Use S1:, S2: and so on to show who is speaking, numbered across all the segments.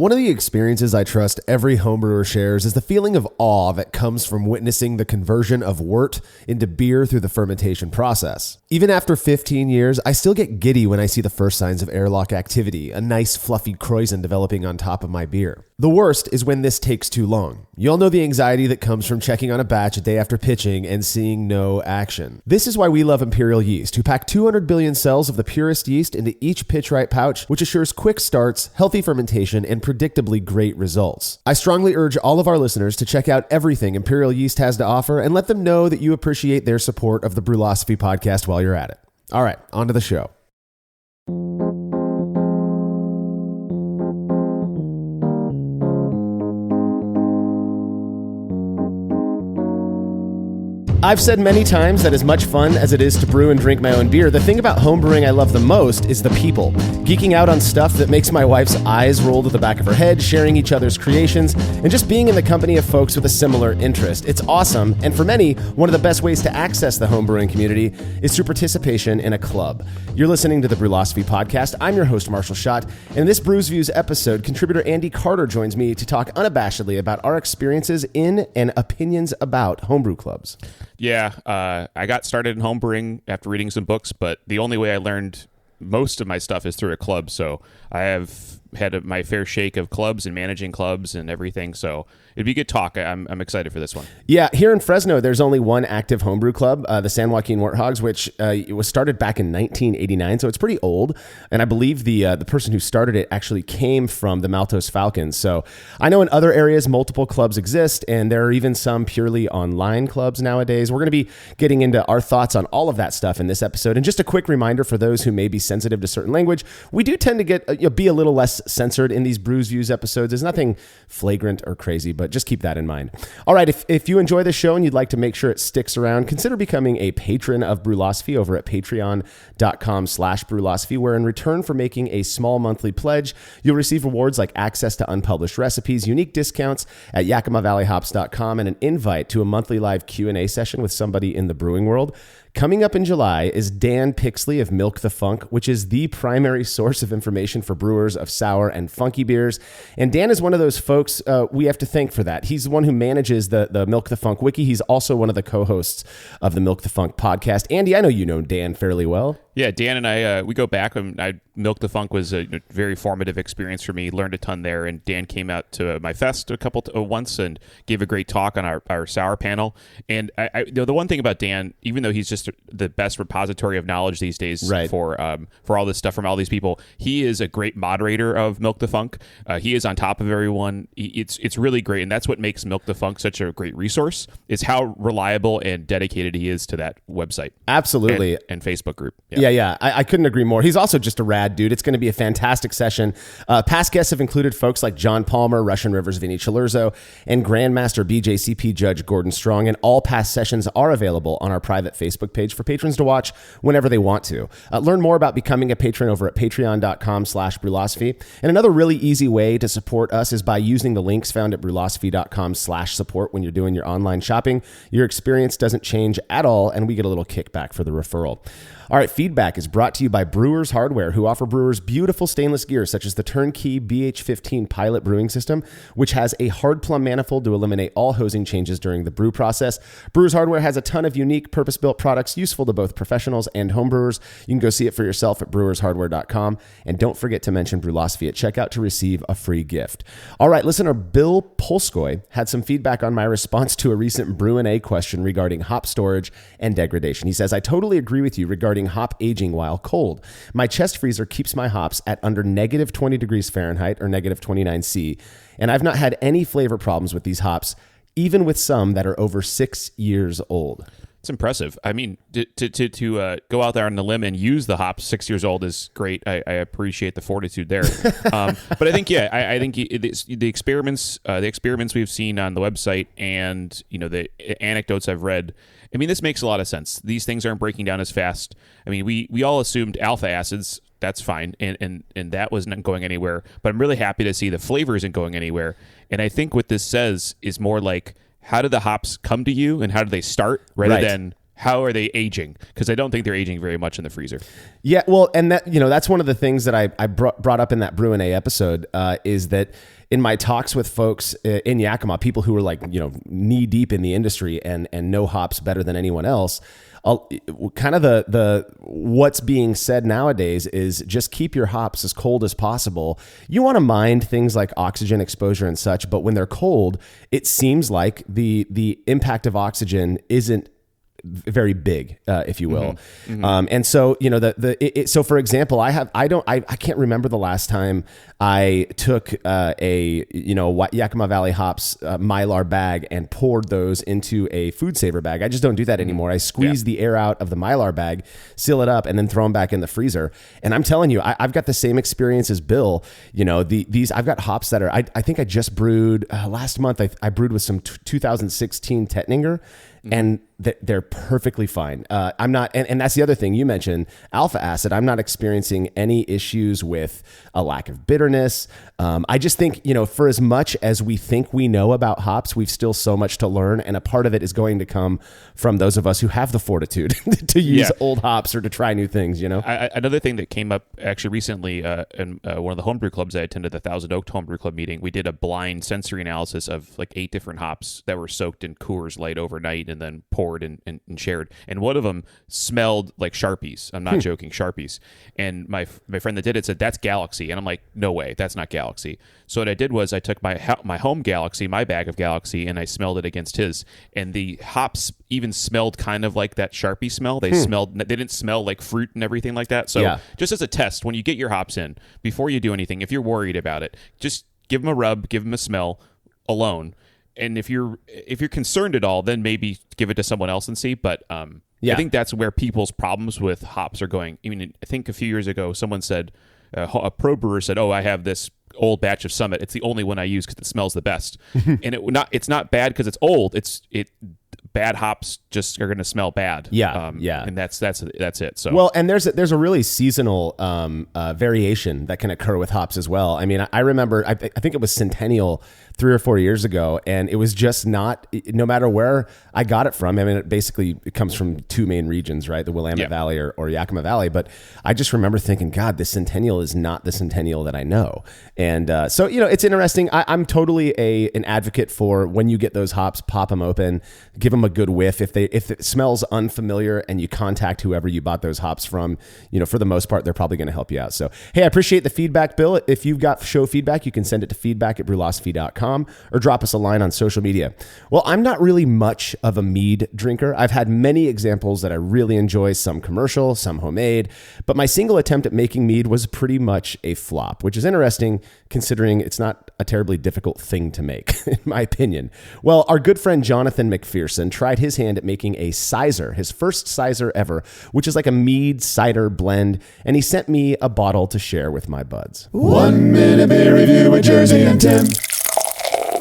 S1: One of the experiences I trust every homebrewer shares is the feeling of awe that comes from witnessing the conversion of wort into beer through the fermentation process. Even after 15 years, I still get giddy when I see the first signs of airlock activity, a nice fluffy krausen developing on top of my beer. The worst is when this takes too long. You all know the anxiety that comes from checking on a batch a day after pitching and seeing no action. This is why we love Imperial Yeast, who pack 200 billion cells of the purest yeast into each pitch-right pouch, which assures quick starts, healthy fermentation, and predictably great results. I strongly urge all of our listeners to check out everything Imperial Yeast has to offer and let them know that you appreciate their support of the Brewlosophy podcast while you're at it. All right, on to the show. I've said many times that as much fun as it is to brew and drink my own beer, the thing about homebrewing I love the most is the people. Geeking out on stuff that makes my wife's eyes roll to the back of her head, sharing each other's creations, and just being in the company of folks with a similar interest. It's awesome, and for many, one of the best ways to access the homebrewing community is through participation in a club. You're listening to the Brewlosophy podcast. I'm your host, Marshall Schott, and in this Brews Views episode, contributor Andy Carter joins me to talk unabashedly about our experiences in and opinions about homebrew clubs.
S2: Yeah, I got started in homebrewing after reading some books, but the only way I learned most of my stuff is through a club. So I have had my fair shake of clubs and managing clubs and everything. So it'd be a good talk. I'm excited for this one. Yeah,
S1: here in Fresno, there's only one active homebrew club, the San Joaquin Warthogs, which it was started back in 1989. So it's pretty old. And I believe the person who started it actually came from the Maltos Falcons. So I know in other areas, multiple clubs exist, and there are even some purely online clubs nowadays. We're going to be getting into our thoughts on all of that stuff in this episode. And just a quick reminder for those who may be sensitive to certain language, we do tend to be a little less censored in these Brews Views episodes. There's nothing flagrant or crazy, but just keep that in mind. All right, if you enjoy the show and you'd like to make sure it sticks around, consider becoming a patron of Brewlosophy over at patreon.com/Brewlosophy, where in return for making a small monthly pledge, you'll receive rewards like access to unpublished recipes, unique discounts at YakimaValleyHops.com, and an invite to a monthly live Q&A session with somebody in the brewing world. Coming up in July is Dan Pixley of Milk the Funk, which is the primary source of information for brewers of sour and funky beers. And Dan is one of those folks we have to thank for that. He's the one who manages the Milk the Funk wiki. He's also one of the co-hosts of the Milk the Funk podcast. Andy, I know you know Dan fairly well.
S2: Yeah, Dan and I, we go back. Milk the Funk was a very formative experience for me. Learned a ton there, and Dan came out to my fest once and gave a great talk on our sour panel. And the one thing about Dan, even though he's just the best repository of knowledge these days, right, for all this stuff from all these people, he is a great moderator of Milk the Funk. He is on top of everyone. It's really great, and that's what makes Milk the Funk such a great resource. Is how reliable and dedicated he is to that website.
S1: Absolutely,
S2: and Facebook group.
S1: Yeah. I couldn't agree more. He's also just a rad dude. It's going to be a fantastic session. Past guests have included folks like John Palmer, Russian River's Vinny Chilurzo, and Grandmaster BJCP Judge Gordon Strong. And all past sessions are available on our private Facebook page for patrons to watch whenever they want to. Learn more about becoming a patron over at patreon.com/Brewlosophy. And another really easy way to support us is by using the links found at brewlosophy.com/support when you're doing your online shopping. Your experience doesn't change at all, and we get a little kickback for the referral. All right, feedback is brought to you by Brewers Hardware, who offer brewers beautiful stainless gear such as the turnkey BH15 pilot brewing system, which has a hard plumb manifold to eliminate all hosing changes during the brew process. Brewers Hardware has a ton of unique purpose-built products useful to both professionals and homebrewers. You can go see it for yourself at brewershardware.com. And don't forget to mention Brewlosophy at checkout to receive a free gift. All right, listener Bill Polskoy had some feedback on my response to a recent Brew&A question regarding hop storage and degradation. He says, I totally agree with you regarding hop aging while cold. My chest freezer keeps my hops at under negative 20 degrees Fahrenheit or negative 29 C, and I've not had any flavor problems with these hops, even with some that are over 6 years old.
S2: It's impressive. I mean, to go out there on the limb and use the hops 6 years old is great. I appreciate the fortitude there. But I think, I think the experiments we've seen on the website and the anecdotes I've read, I mean, this makes a lot of sense. These things aren't breaking down as fast. I mean, we all assumed alpha acids. That's fine, and that wasn't going anywhere. But I'm really happy to see the flavor isn't going anywhere. And I think what this says is more like, how did the hops come to you and how did they start, rather than how are they aging? Because I don't think they're aging very much in the freezer.
S1: Yeah, well, and that that's one of the things that I brought up in that Brew and A episode is that in my talks with folks in Yakima, people who are like knee deep in the industry and know hops better than anyone else. Kind of the what's being said nowadays is just keep your hops as cold as possible. You want to mind things like oxygen exposure and such, but when they're cold, it seems like the impact of oxygen isn't very big, if you will. And so, so for example, I can't remember the last time I took Yakima Valley hops Mylar bag and poured those into a food saver bag. I just don't do that anymore. I squeeze the air out of the Mylar bag, seal it up, and then throw them back in the freezer. And I'm telling you, I've got the same experience as Bill. These I've got hops that are, I think I just brewed last month. I brewed with some 2016 Tettninger. And they're perfectly fine. I'm not, and that's the other thing you mentioned, alpha acid. I'm not experiencing any issues with a lack of bitterness. I just think, for as much as we think we know about hops, we've still so much to learn. And a part of it is going to come from those of us who have the fortitude to use old hops or to try new things,
S2: Another thing that came up actually recently in one of the homebrew clubs I attended, the Thousand Oak Homebrew Club meeting, we did a blind sensory analysis of like 8 different hops that were soaked in Coors Light overnight and then poured and shared. And one of them smelled like Sharpies. I'm not joking, Sharpies. And my friend that did it said, that's Galaxy. And I'm like, no way, that's not Galaxy. So what I did was I took my home Galaxy, my bag of Galaxy, and I smelled it against his. And the hops even smelled kind of like that Sharpie smell. They didn't smell like fruit and everything like that. So just as a test, when you get your hops in, before you do anything, if you're worried about it, just give them a rub, give them a smell alone. And if you're concerned at all, then maybe give it to someone else and see. But I think that's where people's problems with hops are going. I mean, I think a few years ago, someone said, a pro brewer said, "Oh, I have this old batch of Summit. It's the only one I use because it smells the best." And it's not bad because it's old. Bad hops just are going to smell bad. And that's it. So
S1: well, and there's a really seasonal variation that can occur with hops as well. I mean, I remember I think it was Centennial 3 or 4 years ago, and it was just not, no matter where I got it from. I mean, it comes from 2 main regions, right? The Willamette Valley or Yakima Valley. But I just remember thinking, God, this Centennial is not the Centennial that I know. And so it's interesting. I'm totally an advocate for when you get those hops, pop them open, give them a good whiff. If it smells unfamiliar and you contact whoever you bought those hops from, for the most part, they're probably going to help you out. So, hey, I appreciate the feedback, Bill. If you've got show feedback, you can send it to feedback@brewlosophy.com or drop us a line on social media. Well, I'm not really much of a mead drinker. I've had many examples that I really enjoy, some commercial, some homemade, but my single attempt at making mead was pretty much a flop, which is interesting considering it's not a terribly difficult thing to make, in my opinion. Well, our good friend Jonathan McPherson tried his hand at making a sizer, his first sizer ever, which is like a mead cider blend, and he sent me a bottle to share with my buds.
S3: 1 minute beer review with Jersey and Tim.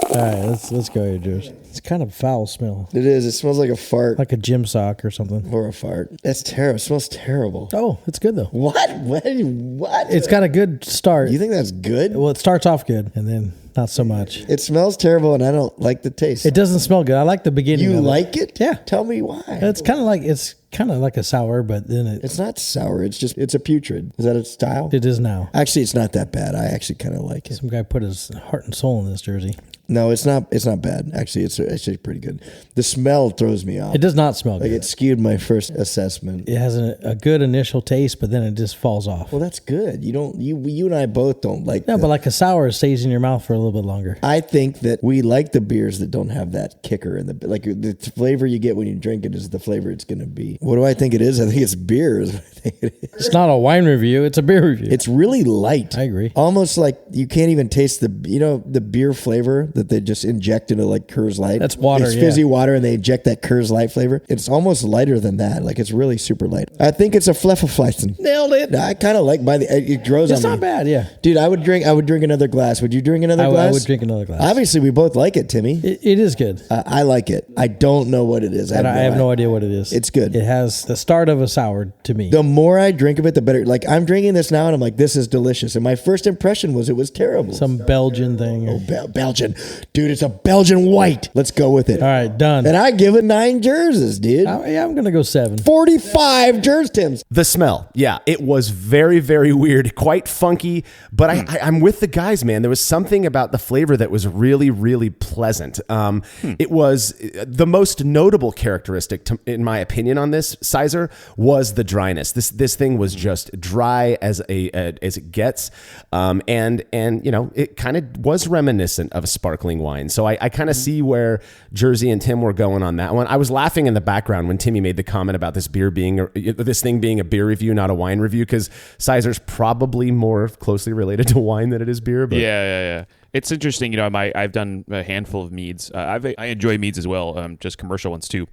S4: All right, let's go here, Josh. It's kind of foul smell.
S3: It is. It smells like a fart.
S4: Like a gym sock or something.
S3: Or a fart. That's terrible. It smells terrible.
S4: Oh, it's good though.
S3: What? What?
S4: It's got a good start.
S3: You think that's good?
S4: Well, it starts off good and then not so much.
S3: It smells terrible and I don't like the taste.
S4: It doesn't smell good. I like the beginning.
S3: You like it?
S4: Yeah.
S3: Tell me why.
S4: It's kind of like a sour, but then
S3: it's not sour. It's a putrid. Is that its style?
S4: It is now.
S3: Actually, it's not that bad. I actually kind of like it.
S4: Some guy put his heart and soul in this jersey.
S3: No, it's not bad. Actually, it's actually pretty good. The smell throws me off.
S4: It does not smell good.
S3: Like it skewed my first assessment.
S4: It has a good initial taste, but then it just falls off.
S3: Well, that's good. You and I both don't like.
S4: No, but like a sour stays in your mouth for a little bit longer.
S3: I think that we like the beers that don't have that kicker in the flavor you get when you drink it is the flavor it's going to be. What do I think it is? I think it's beer. Is what I think it is.
S4: It's not a wine review. It's a beer review.
S3: It's really light.
S4: I agree.
S3: Almost like you can't even taste the beer flavor that they just inject into like Coors Light.
S4: That's water.
S3: It's fizzy water, and they inject that Coors Light flavor. It's almost lighter than that. Like it's really super light. I think it's a Pfefferweizen.
S4: Nailed it.
S3: I kind of like it grows on me.
S4: It's not bad. Yeah,
S3: dude. I would drink another glass. Would you drink another glass?
S4: I would drink another glass.
S3: Obviously, we both like it, Timmy.
S4: It is good.
S3: I like it. I don't know what it is.
S4: I have no idea what it is.
S3: It's good.
S4: It has the start of a sour to me.
S3: The more I drink of it, the better. Like I'm drinking this now, and I'm like, this is delicious. And my first impression was it was terrible.
S4: Some Belgian thing.
S3: Belgian. dude, it's a Belgian white. Let's go with it.
S4: All right, done.
S3: And I give it 9 Jersey's, dude.
S4: Yeah, I'm gonna go 7.
S3: 45 Jersey Tims.
S1: The smell, yeah, it was very, very weird, quite funky, but I'm with the guys, man. There was something about the flavor that was really, really pleasant. It was the most notable characteristic, in my opinion, on this sizer was the dryness. This thing was just dry as it gets, and you know, it kind of was reminiscent of a sparkling wine. So I kind of see where Jersey and Tim were going on that one. I was laughing in the background when Timmy made the comment about this thing being a beer review, not a wine review, because Sizer's probably more closely related to wine than it is beer. But
S2: Yeah. It's interesting. You know, I've done a handful of meads. I enjoy meads as well, just commercial ones too.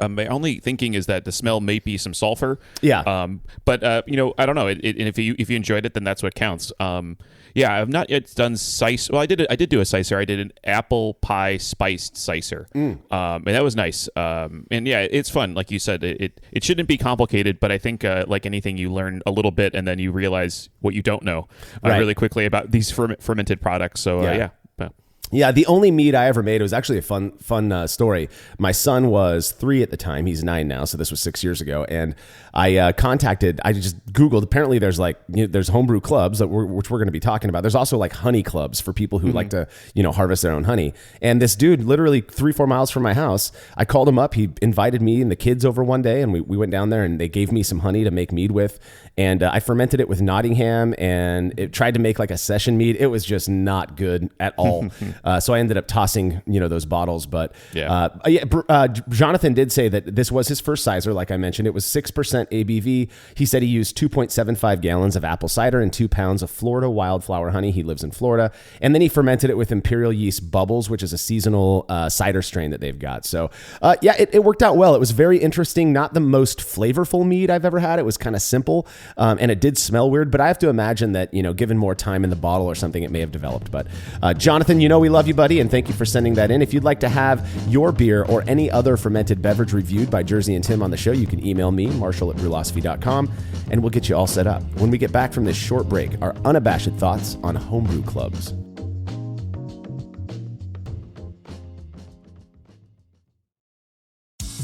S2: My only thinking is that the smell may be some sulfur.
S1: Yeah.
S2: But you know, I don't know. And if you enjoyed it, then that's what counts. Yeah, I've not yet done sicer. Well, I did do a sicer. I did an apple pie spiced sicer, and that was nice. And yeah, it's fun. Like you said, it shouldn't be complicated, but I think like anything, you learn a little bit, and then you realize what you don't know really quickly about these fermented products. So yeah.
S1: Yeah, the only mead I ever made, it was actually a fun story. My son was 3 at the time. He's 9 now, so this was 6 years ago. And I just Googled. Apparently, there's homebrew clubs which we're going to be talking about. There's also like honey clubs for people who like to harvest their own honey. And this dude, literally 3-4 miles from my house, I called him up. He invited me and the kids over one day, and we went down there, and they gave me some honey to make mead with. And I fermented it with Nottingham, and it tried to make like a session mead. It was just not good at all. So I ended up tossing, those bottles. But Jonathan did say that this was his first sizer. Like I mentioned, it was 6% ABV. He said he used 2.75 gallons of apple cider and 2 pounds of Florida wildflower honey. He lives in Florida. And then he fermented it with imperial yeast bubbles, which is a seasonal cider strain that they've got. So it worked out well. It was very interesting. Not the most flavorful mead I've ever had. It was kind of simple, and it did smell weird. But I have to imagine that, given more time in the bottle or something, it may have developed. But Jonathan, we love you, buddy, and thank you for sending that in. If you'd like to have your beer or any other fermented beverage reviewed by Jersey and Tim on the show, you can email me, marshall@brewlosophy.com, and we'll get you all set up. When we get back from this short break, our unabashed thoughts on homebrew clubs.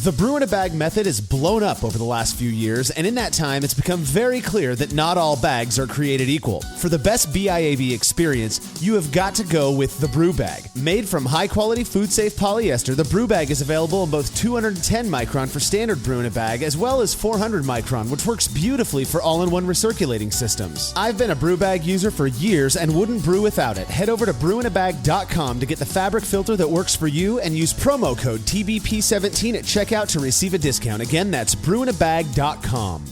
S1: The brew in a bag method has blown up over the last few years, and in that time, it's become very clear that not all bags are created equal. For the best BIAB experience, you have got to go with the Brew Bag. Made from high-quality, food-safe polyester, the Brew Bag is available in both 210 micron for standard brew in a bag, as well as 400 micron, which works beautifully for all-in-one recirculating systems. I've been a Brew Bag user for years and wouldn't brew without it. Head over to brewinabag.com to get the fabric filter that works for you, and use promo code TBP17 at checkout to receive a discount. Again, that's brewinabag.com.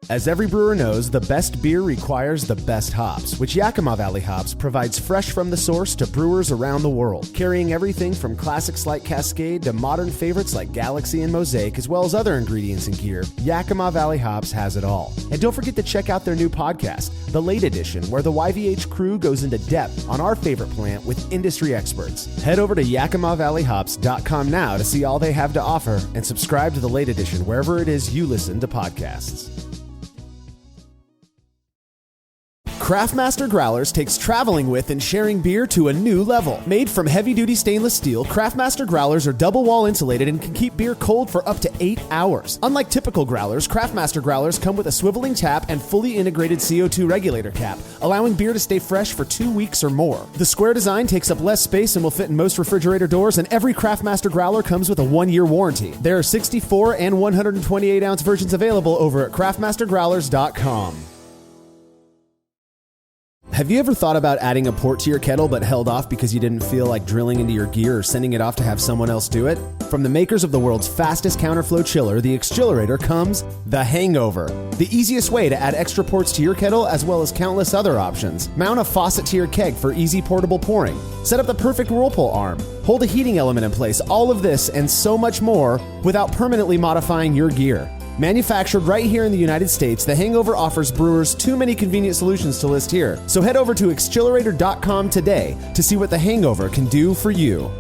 S1: As every brewer knows, the best beer requires the best hops, which Yakima Valley Hops provides fresh from the source to brewers around the world, carrying everything from classics like Cascade to modern favorites like Galaxy and Mosaic, as well as other ingredients and gear. Yakima Valley Hops has it all. And don't forget to check out their new podcast, The Late Edition, where the YVH crew goes into depth on our favorite plant with industry experts. Head over to YakimaValleyHops.com now to see all they have to offer, and subscribe to The Late Edition wherever it is you listen to podcasts. Craftmaster Growlers takes traveling with and sharing beer to a new level. Made from heavy-duty stainless steel, Craftmaster Growlers are double-wall insulated and can keep beer cold for up to 8 hours. Unlike typical growlers, Craftmaster Growlers come with a swiveling tap and fully integrated CO2 regulator cap, allowing beer to stay fresh for 2 weeks or more. The square design takes up less space and will fit in most refrigerator doors, and every Craftmaster Growler comes with a 1-year warranty. There are 64 and 128-ounce versions available over at craftmastergrowlers.com. Have you ever thought about adding a port to your kettle but held off because you didn't feel like drilling into your gear or sending it off to have someone else do it? From the makers of the world's fastest counterflow chiller, the Exchillerator, comes the Hangover, the easiest way to add extra ports to your kettle as well as countless other options. Mount a faucet to your keg for easy portable pouring. Set up the perfect whirlpool arm. Hold a heating element in place. All of this and so much more without permanently modifying your gear. Manufactured right here in the United States, the Hangover offers brewers too many convenient solutions to list here. So head over to Exchillerator.com today to see what the Hangover can do for you.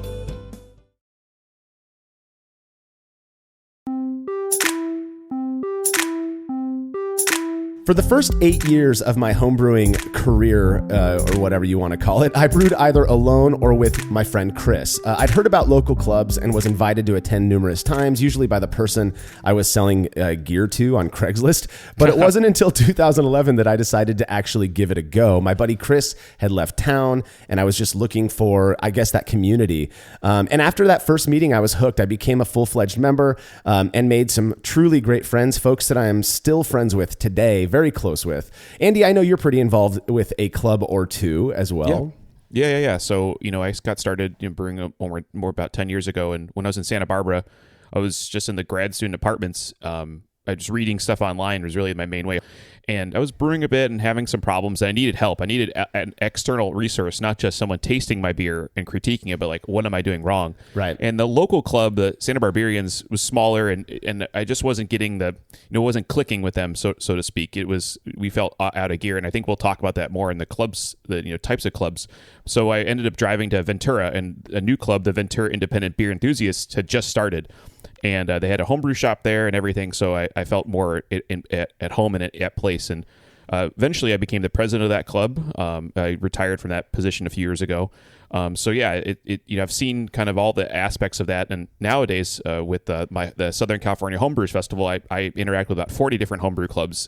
S1: For the first 8 years of my homebrewing career, or whatever you want to call it, I brewed either alone or with my friend Chris. I'd heard about local clubs and was invited to attend numerous times, usually by the person I was selling gear to on Craigslist. But it wasn't until 2011 that I decided to actually give it a go. My buddy Chris had left town, and I was just looking for, I guess, that community. And after that first meeting, I was hooked. I became a full-fledged member and made some truly great friends, folks that I am still friends with today, very close with. Andy, I know you're pretty involved with a club or two as well.
S2: Yeah. So, I got started brewing more about 10 years ago. And when I was in Santa Barbara, I was just in the grad student apartments. I was reading stuff online was really my main way. And I was brewing a bit and having some problems. I needed help. I needed an external resource, not just someone tasting my beer and critiquing it, but like, what am I doing wrong?
S1: Right.
S2: And the local club, the Santa Barbarians, was smaller, and I just wasn't getting wasn't clicking with them, so to speak. We felt out of gear, and I think we'll talk about that more in the clubs, the types of clubs. So I ended up driving to Ventura, and a new club, the Ventura Independent Beer Enthusiasts, had just started. And they had a homebrew shop there and everything, so I felt more at home and at place. And eventually, I became the president of that club. I retired from that position a few years ago. I've seen kind of all the aspects of that. And nowadays, with the Southern California Homebrewers Festival, I interact with about 40 different homebrew clubs.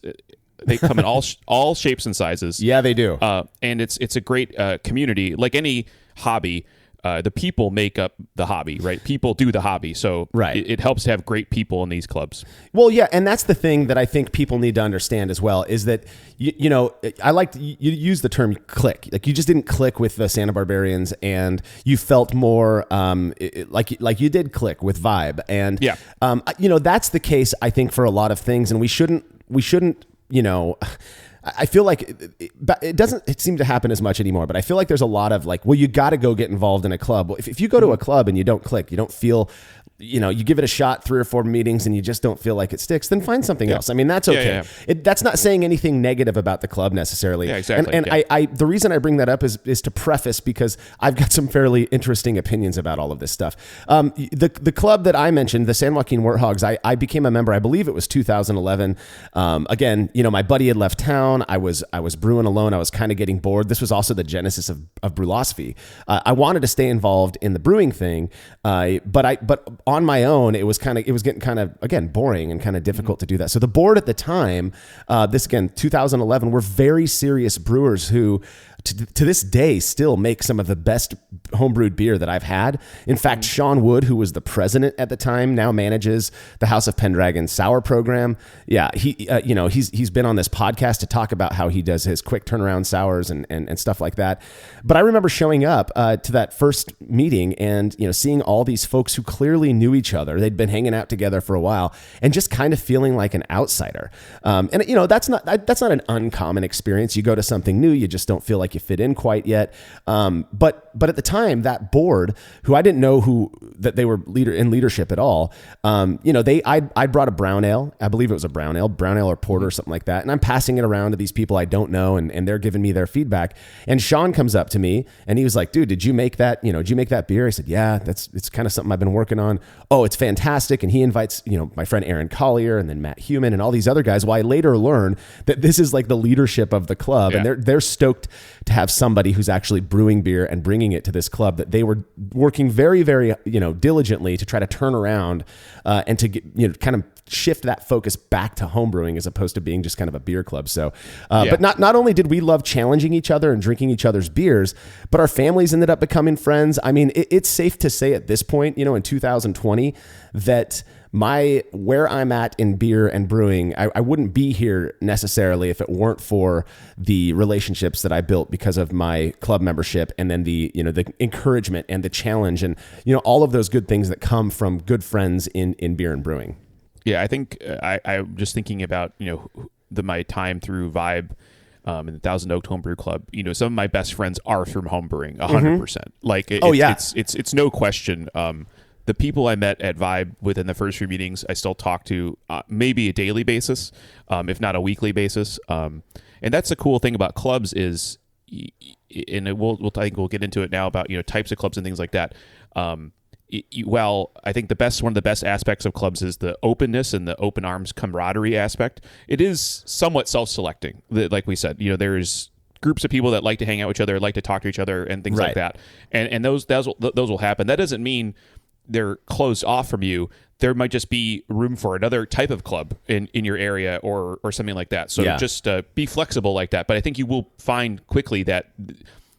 S2: They come in all shapes and sizes.
S1: Yeah, they do.
S2: And it's a great community, like any hobby. The people make up the hobby, right? People do the hobby. So
S1: right.
S2: it helps to have great people in these clubs.
S1: Well, yeah. And that's the thing that I think people need to understand as well, is that, I like you use the term click. Like, you just didn't click with the Santa Barbarians, and you felt more like you did click with Vibe. And,
S2: yeah.
S1: That's the case, I think, for a lot of things. And we shouldn't, I feel like it doesn't seem to happen as much anymore, but I feel like there's a lot of like, well, you got to go get involved in a club. Well, if you go to a club and you don't click, you don't feel, you give it a shot 3 or 4 meetings and you just don't feel like it sticks, then find something else. I mean, that's okay. Yeah. That's not saying anything negative about the club necessarily.
S2: Yeah, exactly.
S1: And I the reason I bring that up is to preface, because I've got some fairly interesting opinions about all of this stuff. The club that I mentioned, the San Joaquin Warthogs, I became a member, I believe it was 2011. Again, my buddy had left town. I was brewing alone. I was kind of getting bored. This was also the genesis of Brewlosophy. I wanted to stay involved in the brewing thing, but on my own, it was getting kind of, again, boring and kind of difficult to do that. So the board at the time, 2011, were very serious brewers who, to this day, still make some of the best homebrewed beer that I've had. In fact, Sean Wood, who was the president at the time, now manages the House of Pendragon sour program. Yeah, he's been on this podcast to talk about how he does his quick turnaround sours and stuff like that. But I remember showing up to that first meeting and seeing all these folks who clearly knew each other. They'd been hanging out together for a while, and just kind of feeling like an outsider. That's not an uncommon experience. You go to something new, you just don't feel like you fit in quite yet. But at the time, that board, who I didn't know that they were in leadership at all, I brought a brown ale. I believe it was a brown ale or porter or something like that. And I'm passing it around to these people I don't know, and they're giving me their feedback. And Sean comes up to me and he was like, dude, did you make that beer? I said, yeah, it's kind of something I've been working on. Oh, it's fantastic. And he invites, my friend Aaron Collier and then Matt Heumann and all these other guys. Well, I later learned that this is like the leadership of the club, and they're stoked to have somebody who's actually brewing beer and bringing it to this club that they were working very, very, diligently to try to turn around and to get, kind of shift that focus back to homebrewing as opposed to being just kind of a beer club. So, but not only did we love challenging each other and drinking each other's beers, but our families ended up becoming friends. I mean, it's safe to say at this point, in 2020, that where I'm at in beer and brewing, I wouldn't be here necessarily if it weren't for the relationships that I built because of my club membership, and then the encouragement and the challenge and, all of those good things that come from good friends in beer and brewing.
S2: Yeah, I think I'm just thinking about, my time through Vibe in the Thousand Oak Homebrew Club. Some of my best friends are from homebrewing, 100%. Like, it's no question. The people I met at Vibe within the first few meetings, I still talk to maybe a daily basis, if not a weekly basis. And that's the cool thing about clubs is, and I think we'll get into it now about types of clubs and things like that. well, I think one of the best aspects of clubs is the openness and the open arms camaraderie aspect. It is somewhat self-selecting. Like we said, there's groups of people that like to hang out with each other, like to talk to each other, and things like that. And those will happen. That doesn't mean they're closed off from you. There might just be room for another type of club in your area or something like that. So just be flexible like that. But I think you will find quickly that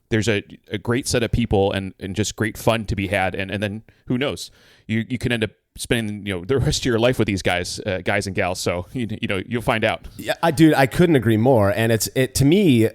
S2: there's a great set of people and just great fun to be had. And then who knows, you can end up spending the rest of your life with these guys and gals. So you'll find out.
S1: Yeah, I couldn't agree more. And it to me,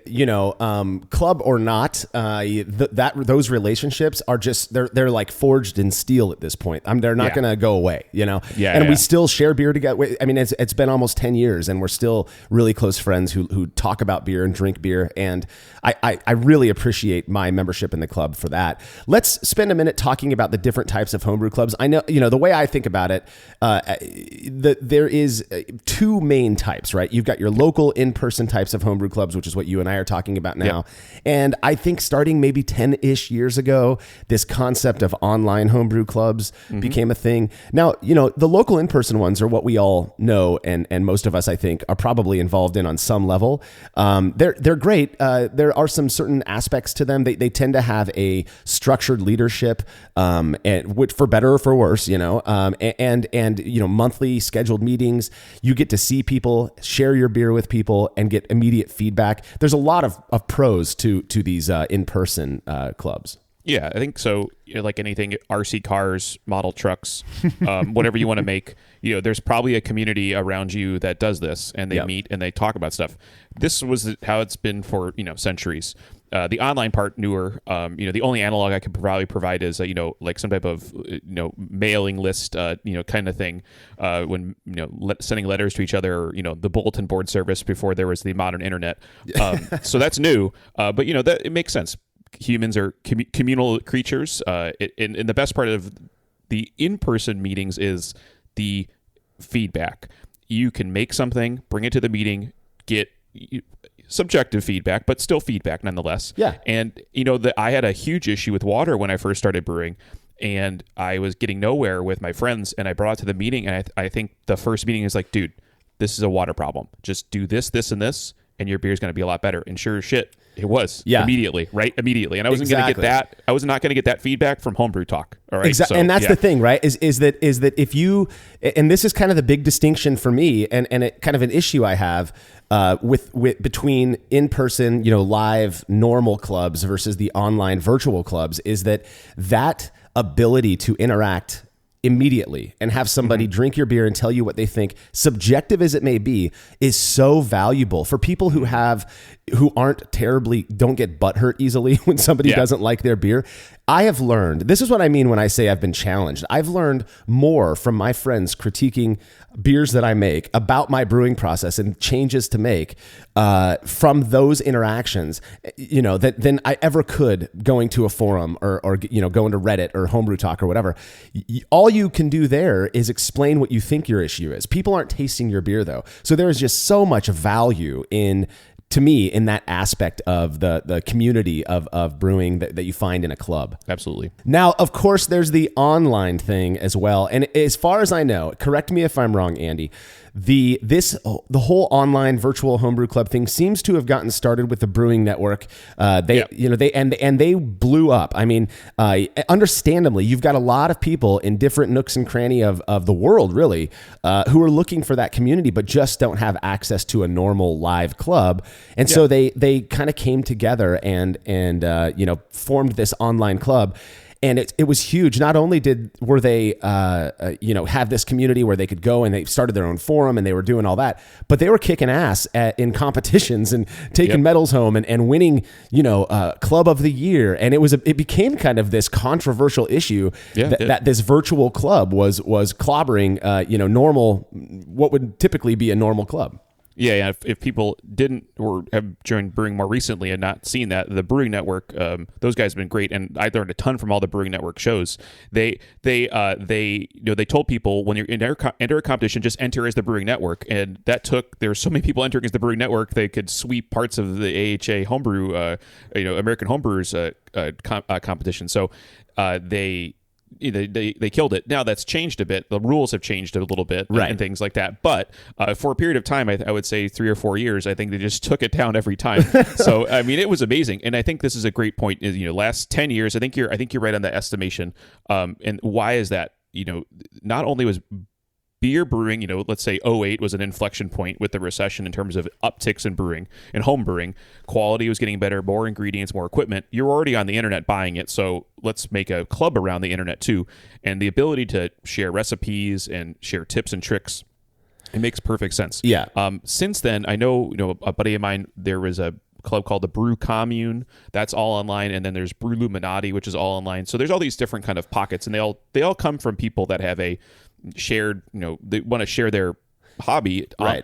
S1: club or not, those relationships are just they're like forged in steel at this point. They're not going to go away. And we still share beer together. I mean, it's been almost 10 years, and we're still really close friends who talk about beer and drink beer. And I really appreciate my membership in the club for that. Let's spend a minute talking about the different types of homebrew clubs. I know the way I think about it, there is two main types, right? You've got your local in-person types of homebrew clubs, which is what you and I are talking about now. Yep. And I think starting maybe 10-ish years ago, this concept of online homebrew clubs became a thing. Now, the local in-person ones are what we all know, and most of us, I think, are probably involved in on some level. They're great. There are some certain aspects to them. They tend to have a structured leadership, and which, for better or for worse, and monthly scheduled meetings. You get to see people, share your beer with people, and get immediate feedback. There's a lot of pros to these in-person clubs.
S2: Yeah, I think so. Like anything, RC cars, model trucks, whatever you want to make, there's probably a community around you that does this, and they meet and they talk about stuff. This was how it's been for centuries. The online part, newer. The only analog I could probably provide is like some type of mailing list kind of thing, when sending letters to each other, or the bulletin board service before there was the modern internet. So that's new, but that it makes sense. Humans are communal creatures. And the best part of the in-person meetings is the feedback. You can make something, bring it to the meeting, get subjective feedback, but still feedback nonetheless.
S1: Yeah.
S2: And I had a huge issue with water when I first started brewing, and I was getting nowhere with my friends, and I brought it to the meeting, and I think the first meeting is like, dude, this is a water problem. Just do this, this, and this, and your beer is going to be a lot better. And sure as shit, it was. Immediately. And I wasn't going to get that. I was not going to get that feedback from Homebrew Talk. All right.
S1: Exactly. And that's the thing, right? Is that if you, and this is kind of the big distinction for me, and it kind of an issue I have with between in-person, live normal clubs versus the online virtual clubs, is that ability to interact immediately and have somebody drink your beer and tell you what they think, subjective as it may be, is so valuable for people who don't get butthurt easily when somebody doesn't like their beer. I have learned, this is what I mean when I say I've been challenged. I've learned more from my friends critiquing beers that I make about my brewing process and changes to make from those interactions, than I ever could going to a forum or going to Reddit or Homebrew Talk or whatever. All you can do there is explain what you think your issue is. People aren't tasting your beer though. So there is just so much value to me in that aspect of the community of brewing that you find in a club.
S2: Absolutely.
S1: Now, of course, there's the online thing as well. And as far as I know, correct me if I'm wrong, Andy, the whole online virtual homebrew club thing seems to have gotten started with the Brewing Network. They blew up. I mean, understandably, you've got a lot of people in different nooks and cranny of the world, really, who are looking for that community, but just don't have access to a normal live club. And so they kind of came together and formed this online club. And it was huge. Not only were they have this community where they could go and they started their own forum and they were doing all that, but they were kicking ass in competitions and taking medals home and winning club of the year. And it became kind of this controversial issue that this virtual club was clobbering normal, what would typically be a normal club.
S2: Yeah. If people didn't or have joined brewing more recently and not seen that, the Brewing Network, those guys have been great, and I learned a ton from all the Brewing Network shows. They told people when you enter a competition, just enter as the Brewing Network, and that took there were so many people entering as the Brewing Network they could sweep parts of the AHA homebrew, American Homebrewers competition. So they they killed it. Now that's changed a bit. The rules have changed a little bit,
S1: right,
S2: and things like that. But for a period of time, I would say 3 or 4 years, I think they just took it down every time. So I mean, it was amazing, and I think this is a great point. Last 10 years, I think you're right on the estimation. And why is that? Not only was beer brewing, let's say '08 was an inflection point with the recession in terms of upticks in brewing and home brewing. Quality was getting better, more ingredients, more equipment. You're already on the internet buying it, so let's make a club around the internet too. And the ability to share recipes and share tips and tricks, it makes perfect sense.
S1: Yeah.
S2: Since then, I know, a buddy of mine, there was a club called the Brew Commune. That's all online. And then there's Brew Illuminati, which is all online. So there's all these different kind of pockets, and they all come from people that have a shared, they want to share their hobby,
S1: right?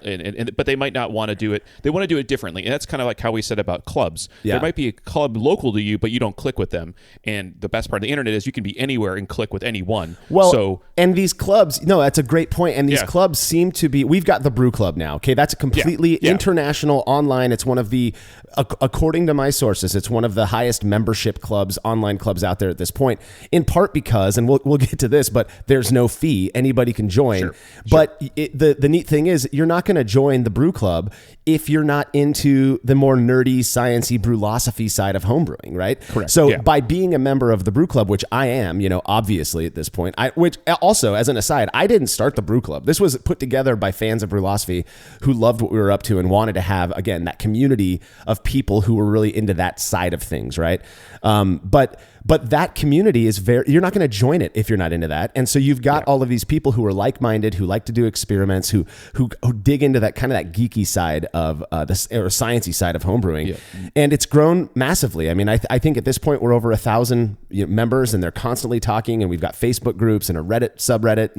S2: But they might not want to do it. They want to do it differently, and that's kind of like how we said about clubs.
S1: Yeah.
S2: There might be a club local to you, but you don't click with them. And the best part of the internet is you can be anywhere and click with anyone.
S1: Well, and these clubs, that's a great point. And these clubs seem to be. We've got the Brew Club now. Okay, that's a completely international online. It's one of the, according to my sources, it's one of the highest membership clubs, online clubs out there at this point. In part because, and we'll get to this, but there's no fee. Anybody can join.
S2: Sure.
S1: But the neat thing is, you're not going to join the Brew Club if you're not into the more nerdy, sciencey brewlosophy side of homebrewing, right?
S2: Correct.
S1: So by being a member of the Brew Club, which I am, obviously at this point, which also, as an aside, I didn't start the Brew Club. This was put together by fans of brewlosophy who loved what we were up to and wanted to have, again, that community of people who were really into that side of things, right? But that community is you're not going to join it if you're not into that. And so you've got all of these people who are like-minded, who like to do experiments, who dig into that kind of that geeky side of this, or sciencey side of homebrewing. Yeah. And it's grown massively. I mean, I think at this point we're over 1,000 members, and they're constantly talking, and we've got Facebook groups and a Reddit subreddit,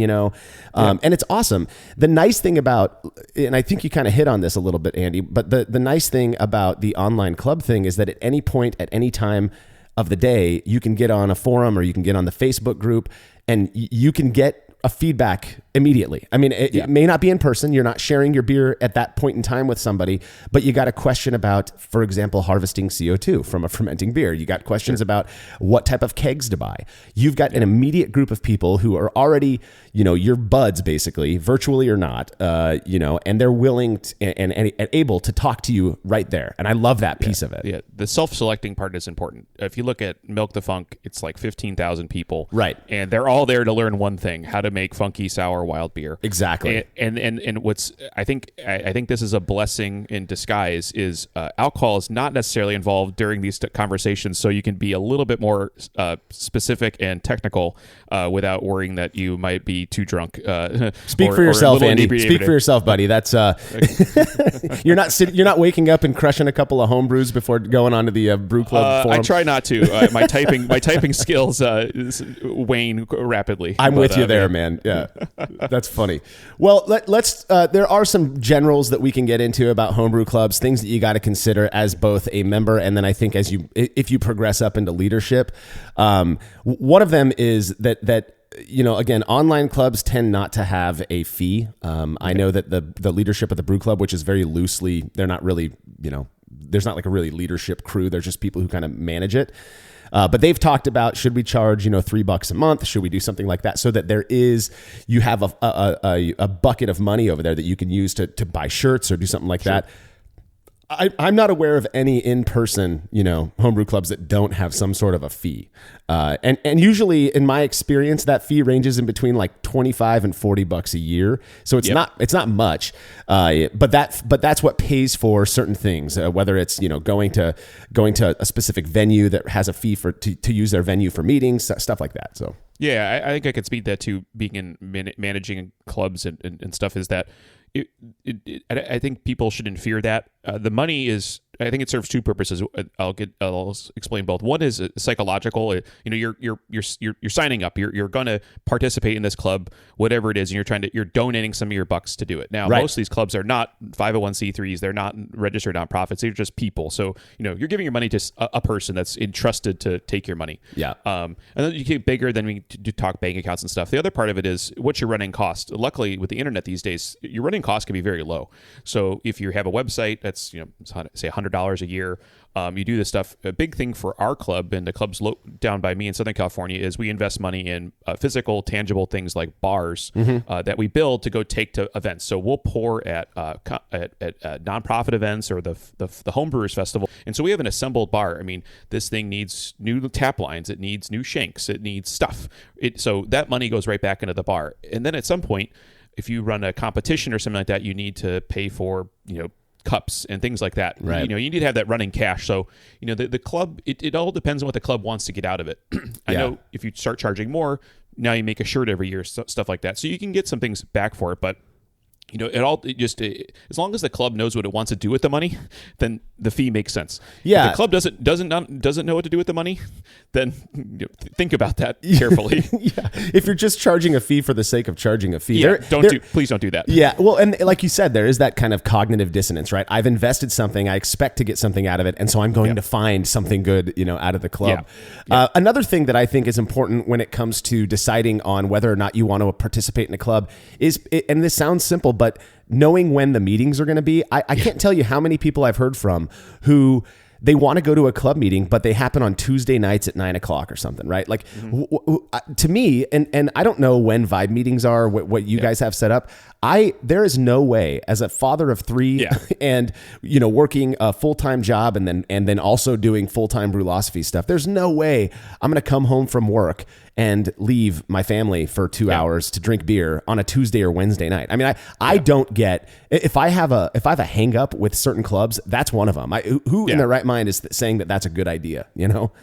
S1: and it's awesome. The nice thing about, and I think you kind of hit on this a little bit, Andy, but the nice thing about the online club thing is that at any point, at any time of the day, you can get on a forum or you can get on the Facebook group, and you can get a feedback immediately. I mean, it may not be in person. You're not sharing your beer at that point in time with somebody, but you got a question about, for example, harvesting CO2 from a fermenting beer. You got questions about what type of kegs to buy. You've got an immediate group of people who are already, your buds, basically, virtually or not, and they're willing and able to talk to you right there. And I love that piece of it.
S2: Yeah, the self-selecting part is important. If you look at Milk the Funk, it's like 15,000 people.
S1: Right.
S2: And they're all there to learn one thing: how to make funky sour wild beer.
S1: Exactly.
S2: And what's I think this is a blessing in disguise is alcohol is not necessarily involved during these conversations, so you can be a little bit more specific and technical without worrying that you might be too drunk.
S1: Speak for yourself, Andy. Speak for yourself, buddy. That's you're not waking up and crushing a couple of home brews before going on to the Brew Club forum.
S2: I try not to. My typing skills wane rapidly.
S1: I'm with you there, man. Yeah, that's funny. Well, let's. There are some generals that we can get into about homebrew clubs, things that you got to consider as both a member, and then I think if you progress up into leadership. One of them is that again, online clubs tend not to have a fee. I know that the leadership of the Brew Club, which is very loosely, they're not really, there's not like a really leadership crew. They're just people who kind of manage it. But they've talked about, should we charge, $3 a month? Should we do something like that so that you have a bucket of money over there that you can use to buy shirts or do something like that. I'm not aware of any in-person, homebrew clubs that don't have some sort of a fee. And usually in my experience, that fee ranges in between like $25 and $40 a year. So it's not much. But that's what pays for certain things, whether it's, going to a specific venue that has a fee to use their venue for meetings, stuff like that. So.
S2: Yeah, I think I could speak that to being in managing clubs and stuff is that I think people shouldn't fear that. The money is, I think it serves two purposes. I'll explain both. One is psychological. You're signing up. You're going to participate in this club, whatever it is, and you're donating some of your bucks to do it. Now, most of these clubs are not 501c3s. They're not registered nonprofits. They're just people. So you're giving your money to a person that's entrusted to take your money.
S1: Yeah.
S2: And then you get bigger. Then we do talk bank accounts and stuff. The other part of it is what's your running cost. Luckily, with the internet these days, your running cost can be very low. So if you have a website that's say $100 a year, You do this stuff. A big thing for our club and the clubs down by me in Southern California is we invest money in physical, tangible things like bars that we build to go take to events. So we'll pour at nonprofit events or the Homebrewers Festival. And so we have an assembled bar. I mean, this thing needs new tap lines. It needs new shanks. It needs stuff. So that money goes right back into the bar. And then at some point, if you run a competition or something like that, you need to pay for, cups and things like that.
S1: Right.
S2: You need to have that running cash. So, the club, it all depends on what the club wants to get out of it. I know if you start charging more, now you make a shirt every year, stuff like that. So you can get some things back for it, but as long as the club knows what it wants to do with the money, then the fee makes sense.
S1: Yeah.
S2: If the club doesn't know what to do with the money, then think about that carefully.
S1: Yeah. If you're just charging a fee for the sake of charging a fee,
S2: please don't do that.
S1: Yeah. Well, and like you said, there is that kind of cognitive dissonance, right? I've invested something, I expect to get something out of it, and so I'm going to find something good, out of the club. Yeah. Another thing that I think is important when it comes to deciding on whether or not you want to participate in a club is, and this sounds simple, but knowing when the meetings are going to be. I can't tell you how many people I've heard from who they want to go to a club meeting, but they happen on Tuesday nights at 9:00 or something, right? Like to me, and I don't know when vibe meetings are, what you guys have set up. There is no way, as a father of 3 and, working a full-time job and then also doing full-time brewlosophy stuff. There's no way I'm going to come home from work and leave my family for 2 hours to drink beer on a Tuesday or Wednesday night. I mean, I don't get, if I have a hang up with certain clubs, that's one of them. Who in their right mind is saying that that's a good idea?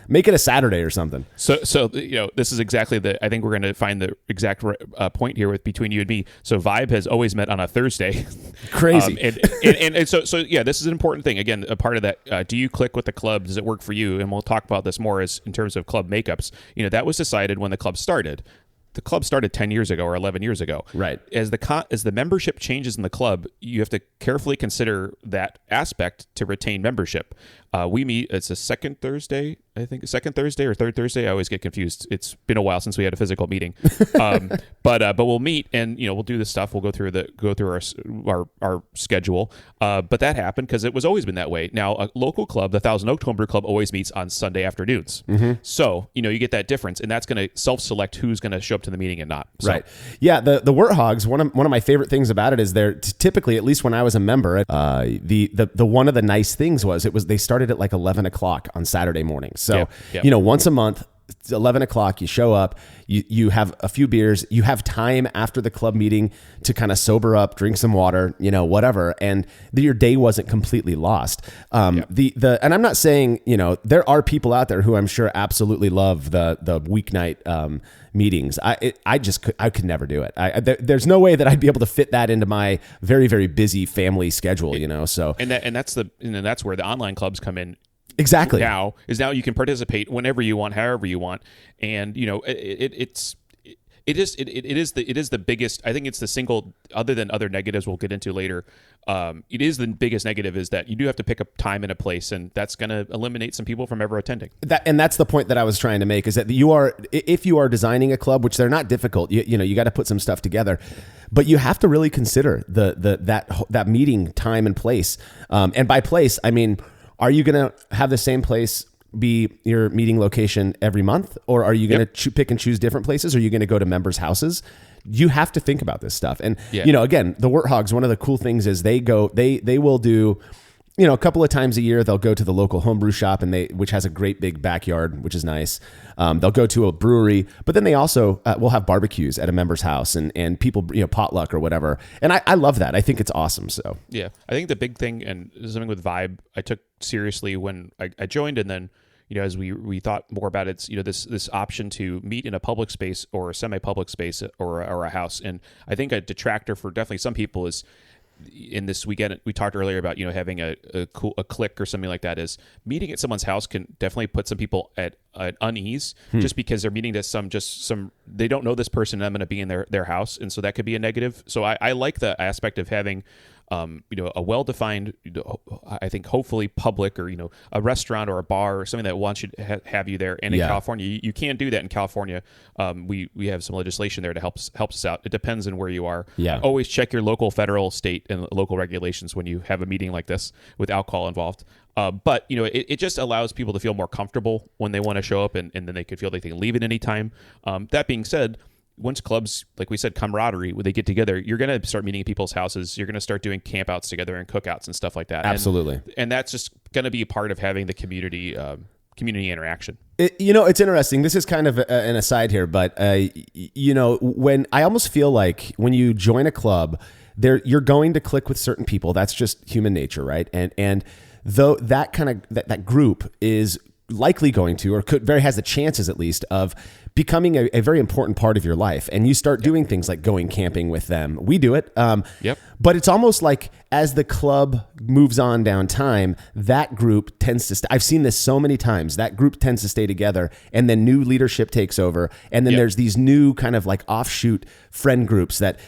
S1: Make it a Saturday or something.
S2: So this is exactly I think we're going to find the exact point here between you and me. So Vibe has always met on a Thursday.
S1: Crazy.
S2: And so this is an important thing. Again, a part of that, do you click with the club? Does it work for you? And we'll talk about this more in terms of club makeups. That was decided when the club started. The club started 10 years ago or 11 years ago.
S1: Right.
S2: As the membership changes in the club, you have to carefully consider that aspect to retain membership. We meet, it's a second Thursday or third Thursday. I always get confused. It's been a while since we had a physical meeting. But we'll meet and, we'll do this stuff. We'll go through our schedule. But that happened because it was always been that way. Now, a local club, the Thousand Oak Homebrew Club, always meets on Sunday afternoons. Mm-hmm. So, you get that difference, and that's going to self-select who's going to show up to the meeting and not. So.
S1: Right. Yeah. The Warthogs, one of my favorite things about it is they're typically, at least when I was a member, the one of the nice things was they started at like 11:00 on Saturday mornings. So, once a month, 11:00, you show up, you have a few beers, you have time after the club meeting to kind of sober up, drink some water, whatever. And your day wasn't completely lost. And I'm not saying, there are people out there who I'm sure absolutely love the weeknight, meetings. I could never do it. There's no way that I'd be able to fit that into my very, very busy family schedule, so.
S2: And that's where the online clubs come in.
S1: Exactly.
S2: Now you can participate whenever you want, however you want, and it is the biggest. I think it's the single, other than other negatives we'll get into later. It is the biggest negative is that you do have to pick a time and a place, and that's going to eliminate some people from ever attending.
S1: That's the point that I was trying to make, is that if you are designing a club, which they're not difficult, you got to put some stuff together, but you have to really consider that meeting time and place. And by place, I mean, are you going to have the same place be your meeting location every month? Or are you going to pick and choose different places? Or are you going to go to members' houses? You have to think about this stuff. And, again, the Warthogs, one of the cool things is they will do, a couple of times a year, they'll go to the local homebrew shop, which has a great big backyard, which is nice. They'll go to a brewery, but then they also will have barbecues at a member's house and people, potluck or whatever. And I love that. I think it's awesome. So
S2: yeah, I think the big thing, and something with Vibe, I took seriously when I joined, and then as we thought more about it, it's this option to meet in a public space or a semi-public space or a house. And I think a detractor for definitely some people is, in this weekend, we talked earlier about having a clique or something like that, is meeting at someone's house can definitely put some people at unease just because they're meeting to they don't know this person and I'm going to be in their house, and so that could be a negative. So I like the aspect of having a well-defined, I think hopefully public, or a restaurant or a bar or something that wants you to have you there. And in California, you can't do that in California. We have some legislation there to helps us out. It depends on where you are.
S1: Yeah.
S2: Always check your local, federal, state, and local regulations when you have a meeting like this with alcohol involved. But it just allows people to feel more comfortable when they want to show up, and then they could feel like they can leave at any time. That being said, once clubs, like we said, camaraderie, when they get together, you're going to start meeting at people's houses. You're going to start doing campouts together and cookouts and stuff like that.
S1: Absolutely.
S2: And that's just going to be a part of having the community interaction.
S1: It's interesting. This is kind of an aside here, but when I almost feel like when you join a club, you're going to click with certain people. That's just human nature, right? And though that kind of that group is likely going to, or has the chances at least of becoming a very important part of your life, and you start doing things like going camping with them. We do it. But it's almost like as the club moves on down time, that group tends to I've seen this so many times. That group tends to stay together, and then new leadership takes over. And then there's these new kind of like offshoot friend groups that,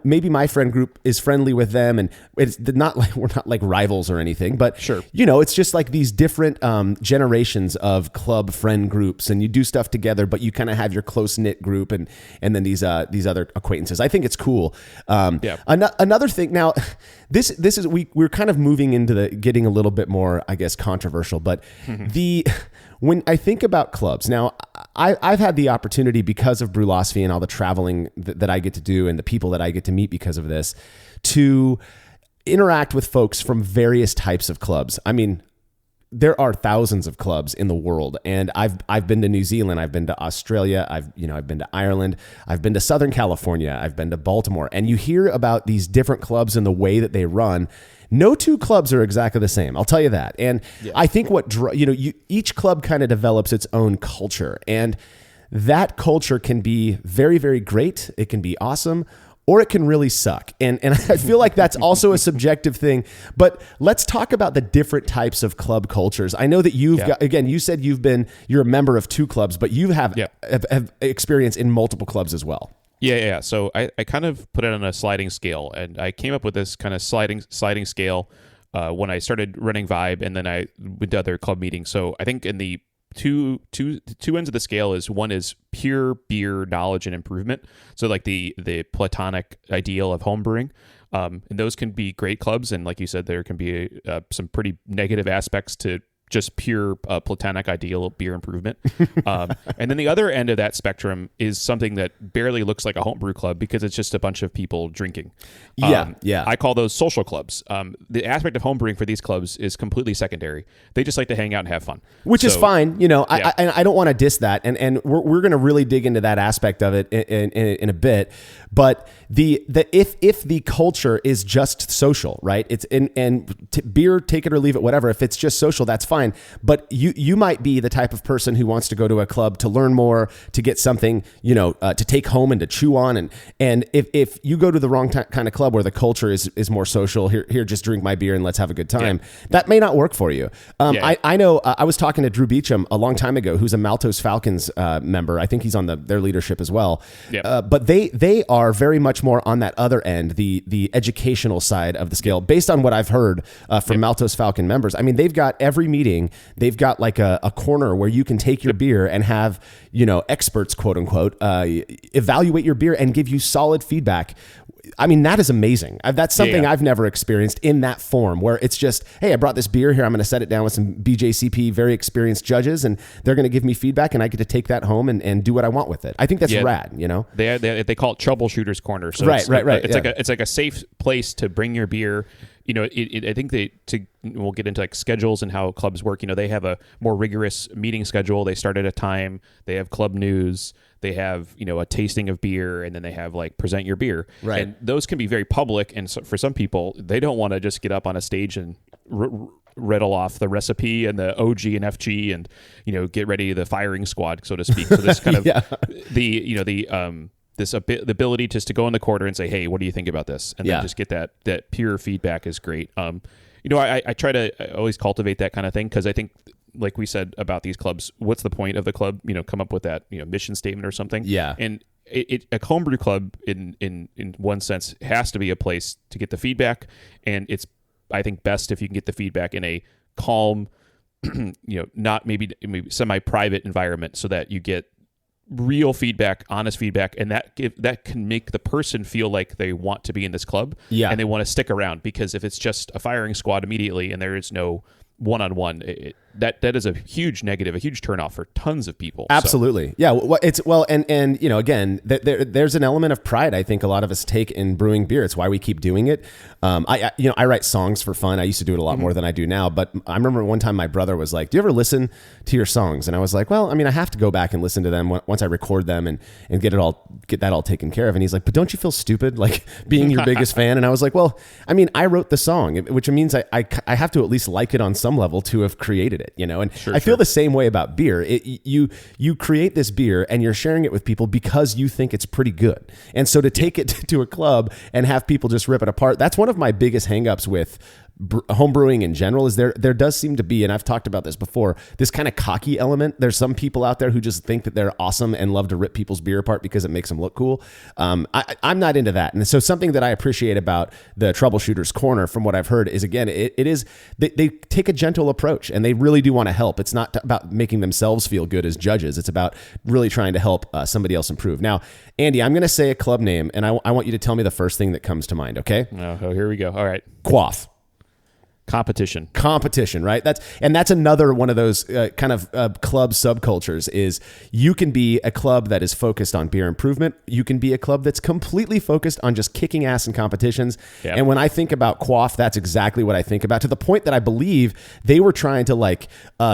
S1: maybe my friend group is friendly with them, and it's not like we're not like rivals or anything, but
S2: sure.
S1: It's just like these different generations of club friend groups, and you do stuff together, but you kind of have your close knit group and then these other acquaintances. I think it's cool. Another thing now, this is we're kind of moving into getting a little bit more, I guess, controversial, but when I think about clubs now, I've had the opportunity because of Brewlosophy and all the traveling that I get to do and the people that I get to meet because of this, to interact with folks from various types of clubs. I mean, there are thousands of clubs in the world, and I've been to New Zealand, I've been to Australia, I've been to Ireland, I've been to Southern California, I've been to Baltimore, and you hear about these different clubs and the way that they run. No two clubs are exactly the same. I'll tell you that. And I think each club kind of develops its own culture, and that culture can be very, very great. It can be awesome, or it can really suck. And I feel like that's also a subjective thing. But let's talk about the different types of club cultures. I know that you've got, again, you said you're a member of 2 clubs, but you have experience in multiple clubs as well.
S2: Yeah. So I kind of put it on a sliding scale, and I came up with this kind of sliding scale when I started running Vibe, and then I went to other club meetings. So I think in the two ends of the scale is, one is pure beer knowledge and improvement. So like the platonic ideal of homebrewing. And those can be great clubs. And like you said, there can be some pretty negative aspects to just pure platonic ideal beer improvement. And then the other end of that spectrum is something that barely looks like a homebrew club because it's just a bunch of people drinking. I call those social clubs. The aspect of homebrewing for these clubs is completely secondary. They just like to hang out and have fun.
S1: Which is fine. I don't want to diss that. And we're going to really dig into that aspect of it in a bit. But if the culture is just social, right? It's beer, take it or leave it, whatever. If it's just social, that's fine. But you might be the type of person who wants to go to a club to learn more, to get something, to take home and to chew on. And if you go to the wrong kind of club where the culture is more social, here, just drink my beer and let's have a good time, that may not work for you. I know I was talking to Drew Beecham a long time ago, who's a Maltos Falcons member. I think he's on their leadership as well. But they are very much more on that other end, the educational side of the scale, based on what I've heard from Maltos Falcon members. I mean, they've got every meeting, they've got like a corner where you can take your beer and have, experts, quote unquote, evaluate your beer and give you solid feedback. I mean, that is amazing. That's something I've never experienced in that form, where it's just, hey, I brought this beer here. I'm going to set it down with some BJCP, very experienced judges, and they're going to give me feedback, and I get to take that home and do what I want with it. I think that's rad,
S2: They call it Troubleshooter's Corner. So
S1: right.
S2: It's like a safe place to bring your beer. I think we'll get into like schedules and how clubs work. They have a more rigorous meeting schedule. They start at a time. They have club news. They have, a tasting of beer, and then they have like present your beer.
S1: Right.
S2: And those can be very public. And so for some people, they don't want to just get up on a stage and rattle off the recipe and the OG and FG and, get ready the firing squad, so to speak. So this kind of the ability just to go in the corner and say, hey, what do you think about this? And then just get that pure feedback is great. I try to always cultivate that kind of thing, because I think, like we said about these clubs, what's the point of the club? Come up with that, mission statement or something.
S1: Yeah.
S2: And a homebrew club in one sense has to be a place to get the feedback, and it's, I think, best if you can get the feedback in a calm, not maybe semi-private environment, so that you get real feedback, honest feedback, and that can make the person feel like they want to be in this club, and they want to stick around. Because if it's just a firing squad immediately and there is no one-on-one, that is a huge negative, a huge turnoff for tons of people.
S1: Absolutely. So. Yeah. And again, there's an element of pride I think a lot of us take in brewing beer. It's why we keep doing it. I write songs for fun. I used to do it a lot more than I do now, but I remember one time my brother was like, "Do you ever listen to your songs?" And I was like, "Well, I mean, I have to go back and listen to them once I record them and get that all taken care of." And he's like, "But don't you feel stupid, like being your biggest fan?" And I was like, "Well, I mean, I wrote the song, which means I have to at least like it on some level to have created it, And I feel the same way about beer. You create this beer and you're sharing it with people because you think it's pretty good. And so to take it to a club and have people just rip it apart, that's one of my biggest hangups with homebrewing in general. Is there does seem to be, and I've talked about this before, this kind of cocky element. There's some people out there who just think that they're awesome and love to rip people's beer apart because it makes them look cool. I'm not into that. And so something that I appreciate about the Troubleshooter's Corner, from what I've heard, is again, it is they take a gentle approach and they really do want to help. It's not about making themselves feel good as judges. It's about really trying to help somebody else improve. Now, Andy, I'm going to say a club name, and I want you to tell me the first thing that comes to mind. Okay?
S2: Oh, here we go. All right.
S1: Quaff.
S2: Competition,
S1: right? That's another one of those kind of club subcultures. Is you can be a club that is focused on beer improvement. You can be a club that's completely focused on just kicking ass in competitions. Yep. And when I think about Quaff, that's exactly what I think about, to the point that I believe they were trying to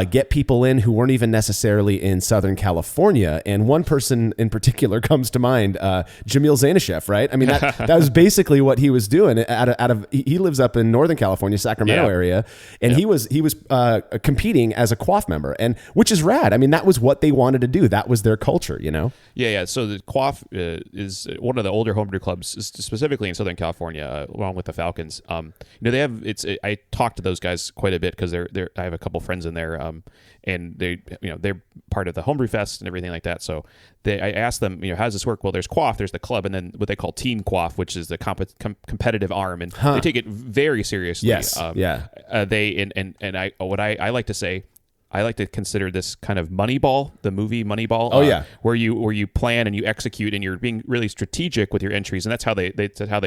S1: get people in who weren't even necessarily in Southern California. And one person in particular comes to mind, Jamil Zainasheff, right? I mean, that was basically what he was doing. He lives up in Northern California, Sacramento area, and he was competing as a Quaff member, and which is rad. I mean, that was what they wanted to do. That was their culture,
S2: Yeah. So the Quaff is one of the older homebrew clubs, specifically in Southern California, along with the Falcons. They have I talked to those guys quite a bit because I have a couple friends in there, and they're part of the Homebrew Fest and everything like that. So I asked them, how does this work? Well, there's Quaff, there's the club, and then what they call Team Quaff, which is the competitive arm, and they take it very seriously.
S1: Yes,
S2: I like to say, I like to consider this kind of Moneyball, the movie Moneyball. Where you plan and you execute, and you're being really strategic with your entries, and that's how they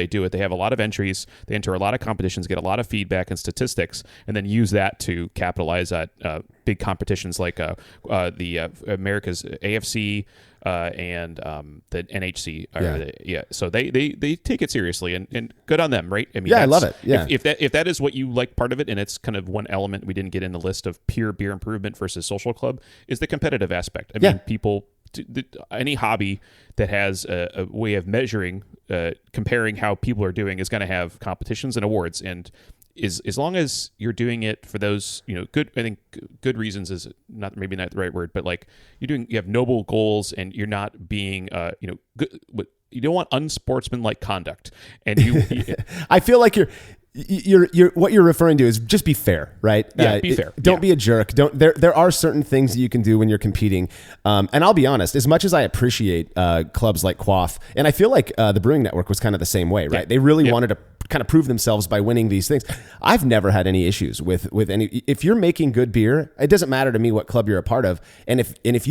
S2: do it. They have a lot of entries, they enter a lot of competitions, get a lot of feedback and statistics, and then use that to capitalize at big competitions like the America's AFC and the NHC. So they take it seriously, and good on them, right? I mean,
S1: I love it. Yeah.
S2: If that is what you like, part of it, and it's kind of one element we didn't get in the list of pure beer improvement versus social club, is the competitive aspect. I mean, people, any hobby that has a way of measuring, comparing how people are doing, is going to have competitions and awards. And as long as you're doing it for those, good, I think good reasons is maybe not the right word, but you have noble goals, and you're not being, good. You don't want unsportsmanlike conduct. And
S1: I feel like you're what you're referring to is just be fair, right?
S2: Yeah, be fair.
S1: Don't be a jerk. There are certain things that you can do when you're competing. And I'll be honest, as much as I appreciate clubs like Quaff, and I feel like the Brewing Network was kind of the same way, right? They really wanted to kind of prove themselves by winning these things. I've never had any issues with any. If you're making good beer, it doesn't matter to me what club you're a part of. And if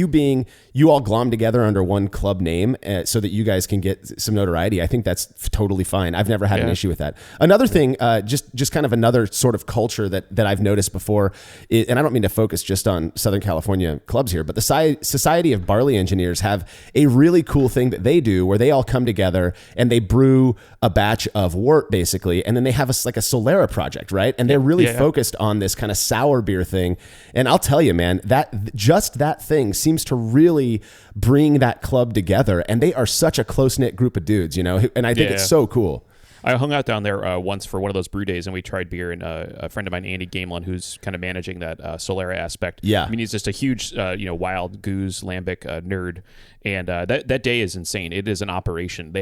S1: you all glom together under one club name so that you guys can get some notoriety, I think that's totally fine. I've never had an issue with that. Another thing, just kind of another sort of culture that I've noticed before, and I don't mean to focus just on Southern California clubs here, but the Society of Barley Engineers have a really cool thing that they do where they all come together and they brew a batch of wort, basically, and then they have a Solera project, right? And they're really focused on this kind of sour beer thing. And I'll tell you, man, that thing seems to really bring that club together, and they are such a close-knit group of dudes, and I think it's so cool.
S2: I hung out down there once for one of those brew days, and we tried beer. And a friend of mine, Andy Gamelin, who's kind of managing that Solera aspect.
S1: Yeah.
S2: I mean, he's just a huge, wild goose lambic nerd. And that day is insane. It is an operation.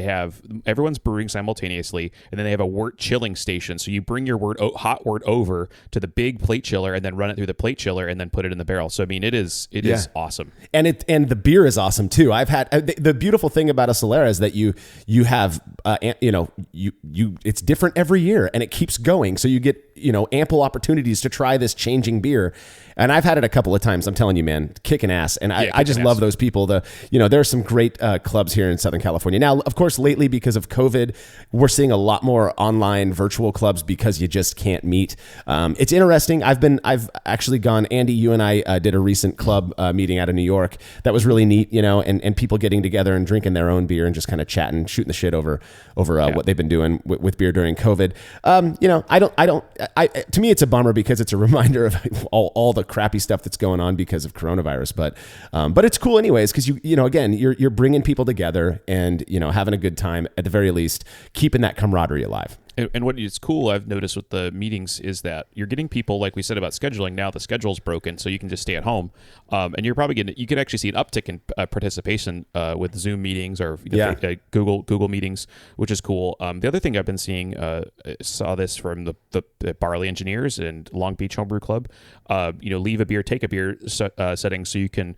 S2: Everyone's brewing simultaneously, and then they have a wort chilling station. So you bring your hot wort over to the big plate chiller, and then run it through the plate chiller, and then put it in the barrel. So I mean, it is awesome. And
S1: the beer is awesome too. I've had the beautiful thing about a Solera is that you have it's different every year, and it keeps going. So you get ample opportunities to try this changing beer. And I've had it a couple of times. I'm telling you, man, kicking ass. And I just love those people. There are some great clubs here in Southern California. Now, of course, lately because of COVID, we're seeing a lot more online virtual clubs because you just can't meet. It's interesting. I've actually gone. Andy, you and I did a recent club meeting out of New York that was really neat. And people getting together and drinking their own beer and just kind of chatting, shooting the shit over what they've been doing with beer during COVID. To me, it's a bummer because it's a reminder of all the crappy stuff that's going on because of coronavirus. But it's cool anyways because again you're bringing people together and having a good time, at the very least keeping that camaraderie alive.
S2: And what is cool, I've noticed with the meetings, is that you're getting people, like we said about scheduling. Now the schedule's broken, so you can just stay at home, and you're probably you could actually see an uptick in participation with Zoom meetings or Google meetings, which is cool. The other thing I've been seeing, saw this from the Barley Engineers and Long Beach Homebrew Club. Leave a beer, take a beer setting, so you can.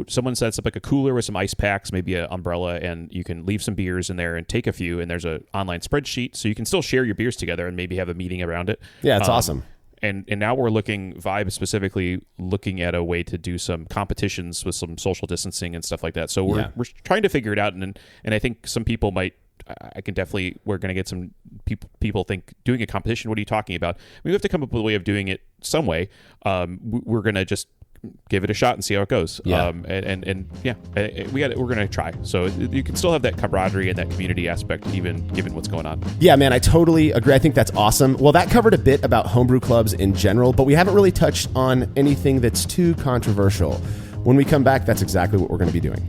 S2: Someone sets up like a cooler with some ice packs, maybe an umbrella, and you can leave some beers in there and take a few. And there's an online spreadsheet, so you can still share your beers together and maybe have a meeting around it.
S1: Yeah, it's awesome.
S2: And now we're Vibe specifically looking at a way to do some competitions with some social distancing and stuff like that. So we're trying to figure it out. And I think some people might. We're going to get some people think doing a competition. What are you talking about? We have to come up with a way of doing it some way. We're going to just give it a shot and see how it goes. We're going to try. So you can still have that camaraderie and that community aspect, even given what's going on. Yeah,
S1: man, I totally agree. I think that's awesome. Well, that covered a bit about homebrew clubs in general, but we haven't really touched on anything that's too controversial. When we come back, that's exactly what we're going to be doing.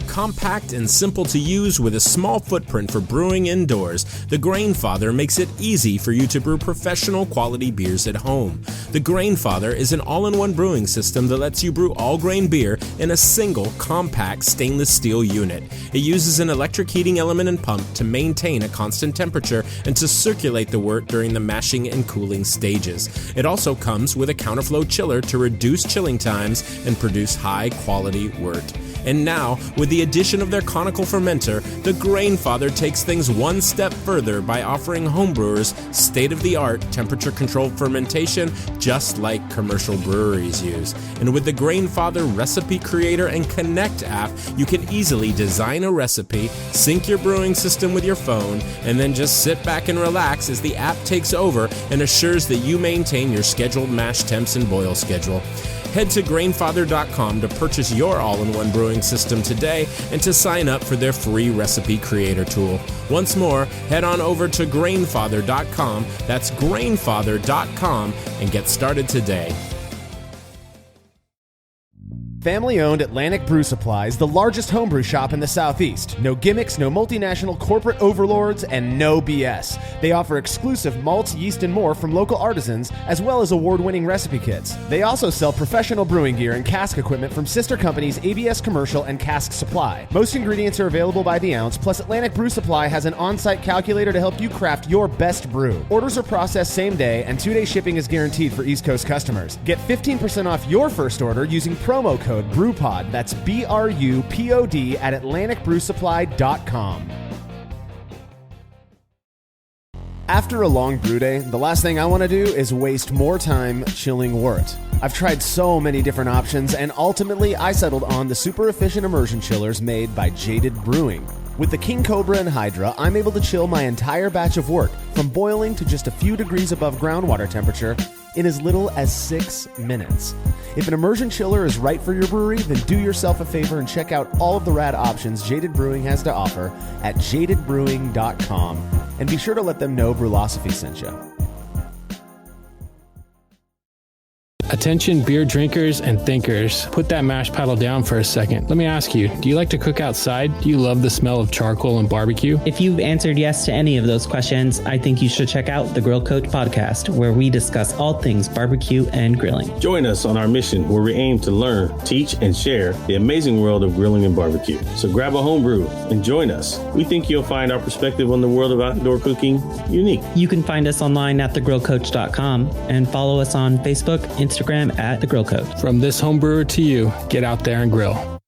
S5: Compact and simple to use with a small footprint for brewing indoors, the Grainfather makes it easy for you to brew professional quality beers at home. The Grainfather is an all-in-one brewing system that lets you brew all grain beer in a single compact stainless steel unit. It uses an electric heating element and pump to maintain a constant temperature and to circulate the wort during the mashing and cooling stages. It also comes with a counterflow chiller to reduce chilling times and produce high-quality wort. And now, with the addition of their conical fermenter, the Grainfather takes things one step further by offering homebrewers state-of-the-art temperature-controlled fermentation just like commercial breweries use. And with the Grainfather Recipe Creator and Connect app, you can easily design a recipe, sync your brewing system with your phone, and then just sit back and relax as the app takes over and assures that you maintain your scheduled mash temps and boil schedule. Head to Grainfather.com to purchase your all-in-one brewing system today and to sign up for their free recipe creator tool. Once more, head on over to Grainfather.com, that's Grainfather.com, and get started today.
S1: Family-owned Atlantic Brew Supply is the largest homebrew shop in the Southeast. No gimmicks, no multinational corporate overlords, and no BS. They offer exclusive malts, yeast, and more from local artisans, as well as award-winning recipe kits. They also sell professional brewing gear and cask equipment from sister companies ABS Commercial and Cask Supply. Most ingredients are available by the ounce, plus Atlantic Brew Supply has an on-site calculator to help you craft your best brew. Orders are processed same day, and 2-day shipping is guaranteed for East Coast customers. Get 15% off your first order using promo code BREWPOD, that's BRUPOD at AtlanticBrewSupply.com. After a long brew day, the last thing I want to do is waste more time chilling wort. I've tried so many different options, and ultimately I settled on the super efficient immersion chillers made by Jaded Brewing. With the King Cobra and Hydra, I'm able to chill my entire batch of wort, from boiling to just a few degrees above groundwater temperature, in as little as 6 minutes. If an immersion chiller is right for your brewery, then do yourself a favor and check out all of the rad options Jaded Brewing has to offer at jadedbrewing.com. And be sure to let them know Brewlosophy sent you.
S6: Attention beer drinkers and thinkers, put that mash paddle down for a second. Let me ask you, do you like to cook outside? Do you love the smell of charcoal and barbecue?
S7: If you've answered yes to any of those questions, I think you should check out the Grill Coach podcast, where we discuss all things barbecue and grilling.
S8: Join us on our mission where we aim to learn, teach, and share the amazing world of grilling and barbecue. So grab a homebrew and join us. We think you'll find our perspective on the world of outdoor cooking unique.
S7: You can find us online at thegrillcoach.com and follow us on Facebook, Instagram at The Grill Coach.
S6: From this homebrewer to you, get out there and grill.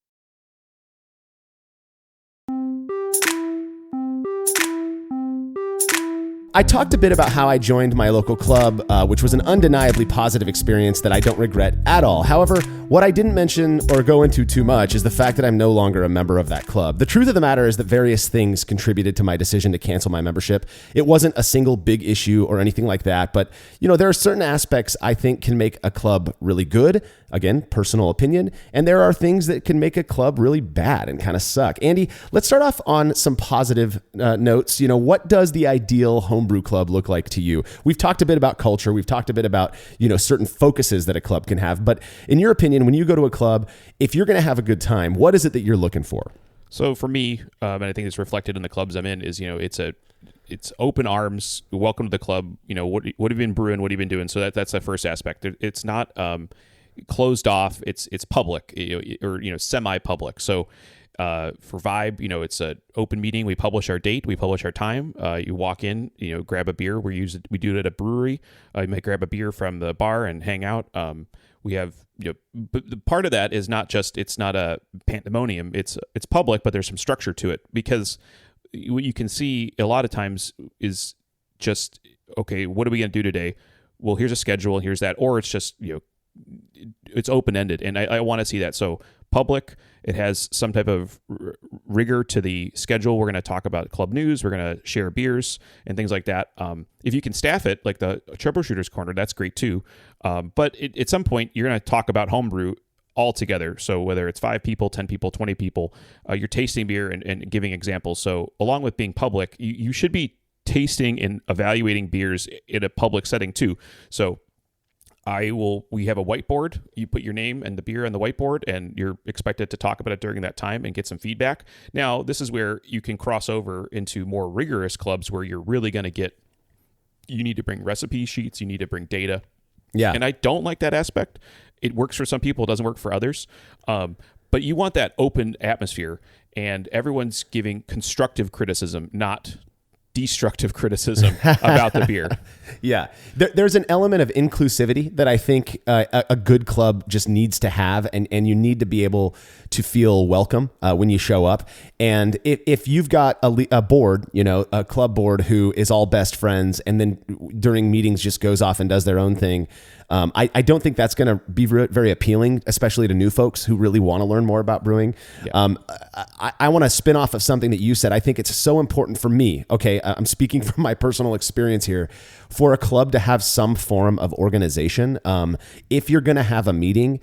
S1: I talked a bit about how I joined my local club, which was an undeniably positive experience that I don't regret at all. However, what I didn't mention or go into too much is the fact that I'm no longer a member of that club. The truth of the matter is that various things contributed to my decision to cancel my membership. It wasn't a single big issue or anything like that, but there are certain aspects I think can make a club really good. Again, personal opinion. And there are things that can make a club really bad and kind of suck. Andy, let's start off on some positive notes. What does the ideal homebrew club look like to you? We've talked a bit about culture. We've talked a bit about, certain focuses that a club can have. But in your opinion, when you go to a club, if you're going to have a good time, what is it that you're looking for?
S2: So for me, and I think it's reflected in the clubs I'm in, is, it's open arms. Welcome to the club. What have you been brewing? What have you been doing? So that's the first aspect. It's not closed off. It's public, or semi-public. So for Vibe, it's an open meeting. We publish our date. We publish our time. You walk in, grab a beer. We do it at a brewery. You might grab a beer from the bar and hang out. We have, but the part of that is not just, it's not a pandemonium. It's public, but there's some structure to it, because what you can see a lot of times is just, okay, what are we going to do today? Well, here's a schedule. Here's that. Or it's just, it's open-ended. And I want to see that. So public, it has some type of rigor to the schedule. We're going to talk about club news. We're going to share beers and things like that. If you can staff it, like the Troubleshooters Corner, that's great too. But at some point, you're going to talk about homebrew all together. So whether it's 5 people, 10 people, 20 people, you're tasting beer and giving examples. So along with being public, you should be tasting and evaluating beers in a public setting too. So we have a whiteboard. You put your name and the beer on the whiteboard, and you're expected to talk about it during that time and get some feedback. Now, this is where you can cross over into more rigorous clubs where you're really going to you need to bring recipe sheets. You need to bring data.
S1: Yeah.
S2: And I don't like that aspect. It works for some people. It doesn't work for others. But you want that open atmosphere, and everyone's giving constructive criticism, not destructive criticism about the beer.
S1: Yeah. There's an element of inclusivity that I think a good club just needs to have, and you need to be able to feel welcome when you show up. And if you've got a board, a club board who is all best friends, and then during meetings just goes off and does their own thing, I don't think that's going to be very appealing, especially to new folks who really want to learn more about brewing. Yeah. I want to spin off of something that you said. I think it's so important for me. Okay, I'm speaking from my personal experience here. For a club to have some form of organization, if you're going to have a meeting,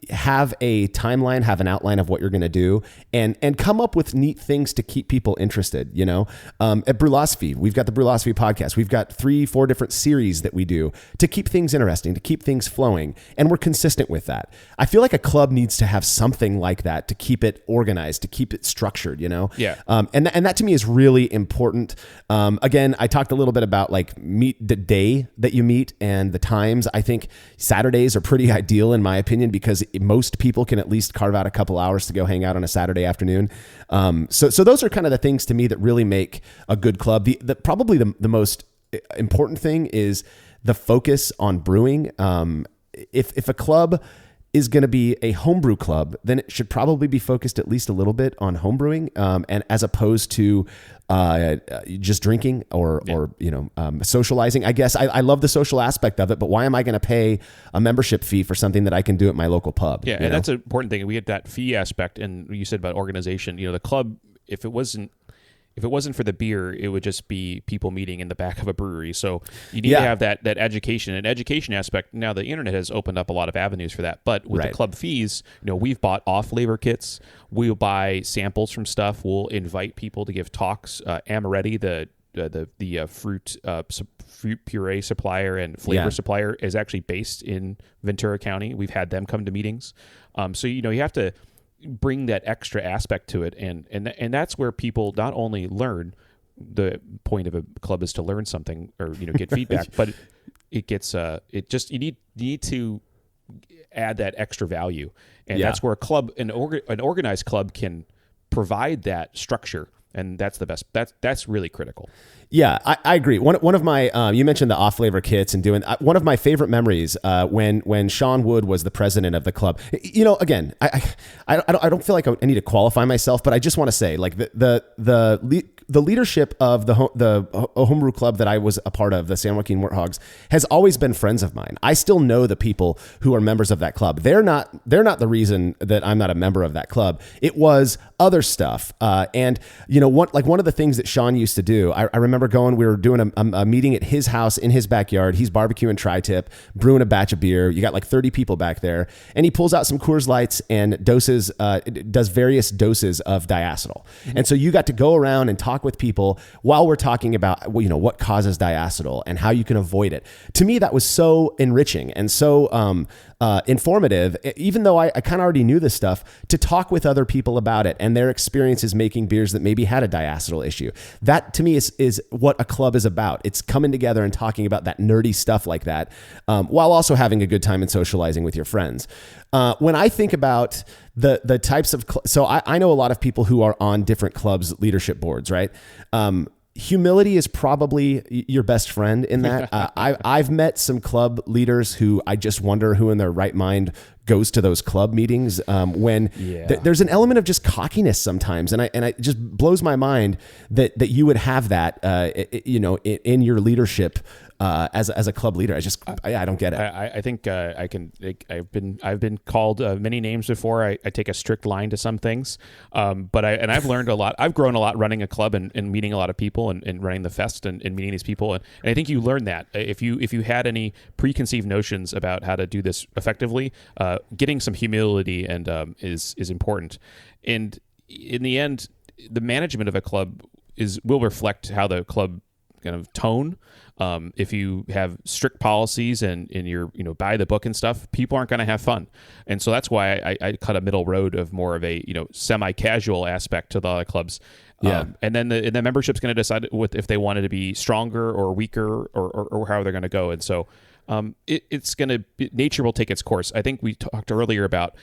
S1: have a timeline, have an outline of what you're going to do, and come up with neat things to keep people interested. At Brewlosophy, we've got the Brewlosophy podcast. We've got 3-4 different series that we do to keep things interesting, to keep things flowing, and we're consistent with that. I feel like a club needs to have something like that to keep it organized, to keep it structured.
S2: Yeah.
S1: And that to me is really important. Again, I talked a little bit about meet the day that you meet and the times. I think Saturdays are pretty ideal in my opinion, because most people can at least carve out a couple hours to go hang out on a Saturday afternoon. So those are kind of the things to me that really make a good club. Probably the most important thing is the focus on brewing. If a club is going to be a homebrew club, then it should probably be focused at least a little bit on homebrewing, and as opposed to just drinking or socializing. I guess I love the social aspect of it, but why am I going to pay a membership fee for something that I can do at my local pub?
S2: Yeah, and that's an important thing. We had that fee aspect, and you said about organization. The club, if it wasn't for the beer, it would just be people meeting in the back of a brewery. So you need to have that education and education aspect. Now the internet has opened up a lot of avenues for that, but with the club fees, we've bought off-flavor kits. We'll buy samples from stuff. We'll invite people to give talks. Amaretti, the fruit puree supplier and flavor supplier is actually based in Ventura County. We've had them come to meetings. So you have to bring that extra aspect to it, and that's where people not only learn. The point of a club is to learn something or get feedback, but it gets you need to add that extra value, and that's where a club, an organized club, can provide that structure, and that's the best. That's really critical.
S1: Yeah, I agree. One of my you mentioned the off flavor kits and doing one of my favorite memories when Sean Wood was the president of the club. Again, I don't feel like I need to qualify myself, but I just want to say like the leadership of the homebrew club that I was a part of, the San Joaquin Warthogs, has always been friends of mine. I still know the people who are members of that club. They're not the reason that I'm not a member of that club. It was other stuff. And one of the things that Sean used to do, I remember we were doing a meeting at his house in his backyard. He's barbecuing tri-tip, brewing a batch of beer. You got like 30 people back there, and he pulls out some Coors Lights and does various doses of diacetyl. Mm-hmm. And so you got to go around and talk with people while we're talking about, what causes diacetyl and how you can avoid it. To me, that was so enriching and so informative, even though I kind of already knew this stuff, to talk with other people about it and their experiences making beers that maybe had a diacetyl issue. That to me is what a club is about. It's coming together and talking about that nerdy stuff like that, while also having a good time and socializing with your friends. When I think about the types of, so I know a lot of people who are on different clubs' leadership boards, right? Humility is probably your best friend in that. I've met some club leaders who I just wonder who in their right mind goes to those club meetings when there's an element of just cockiness sometimes, and it just blows my mind that you would have that in your leadership as a club leader. I don't get it.
S2: I think I've been called many names before. I take a strict line to some things, but I've learned a lot. I've grown a lot running a club and meeting a lot of people and running the fest and meeting these people. And I think you learn that if you had any preconceived notions about how to do this effectively, getting some humility and is important. And in the end, the management of a club will reflect how the club kind of tone. If you have strict policies and you're by the book and stuff, people aren't going to have fun. And so that's why I cut a middle road of more of a semi-casual aspect to the other clubs. And then the membership's going to decide if they wanted to be stronger or weaker or how they're going to go. And so it's going to nature will take its course. I think we talked earlier about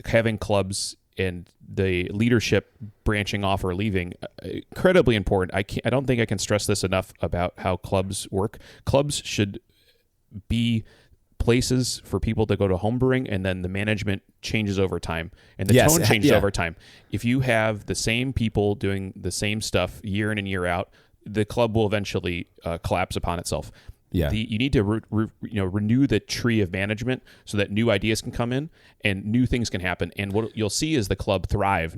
S2: having clubs and the leadership branching off or leaving, incredibly important. I don't think I can stress this enough about how clubs work. Clubs should be places for people to go to homebrewing, and then the management changes over time and the tone changes over time. If you have the same people doing the same stuff year in and year out, the club will eventually collapse upon itself.
S1: Yeah.
S2: You need to renew the tree of management so that new ideas can come in and new things can happen. And what you'll see is the club thrive.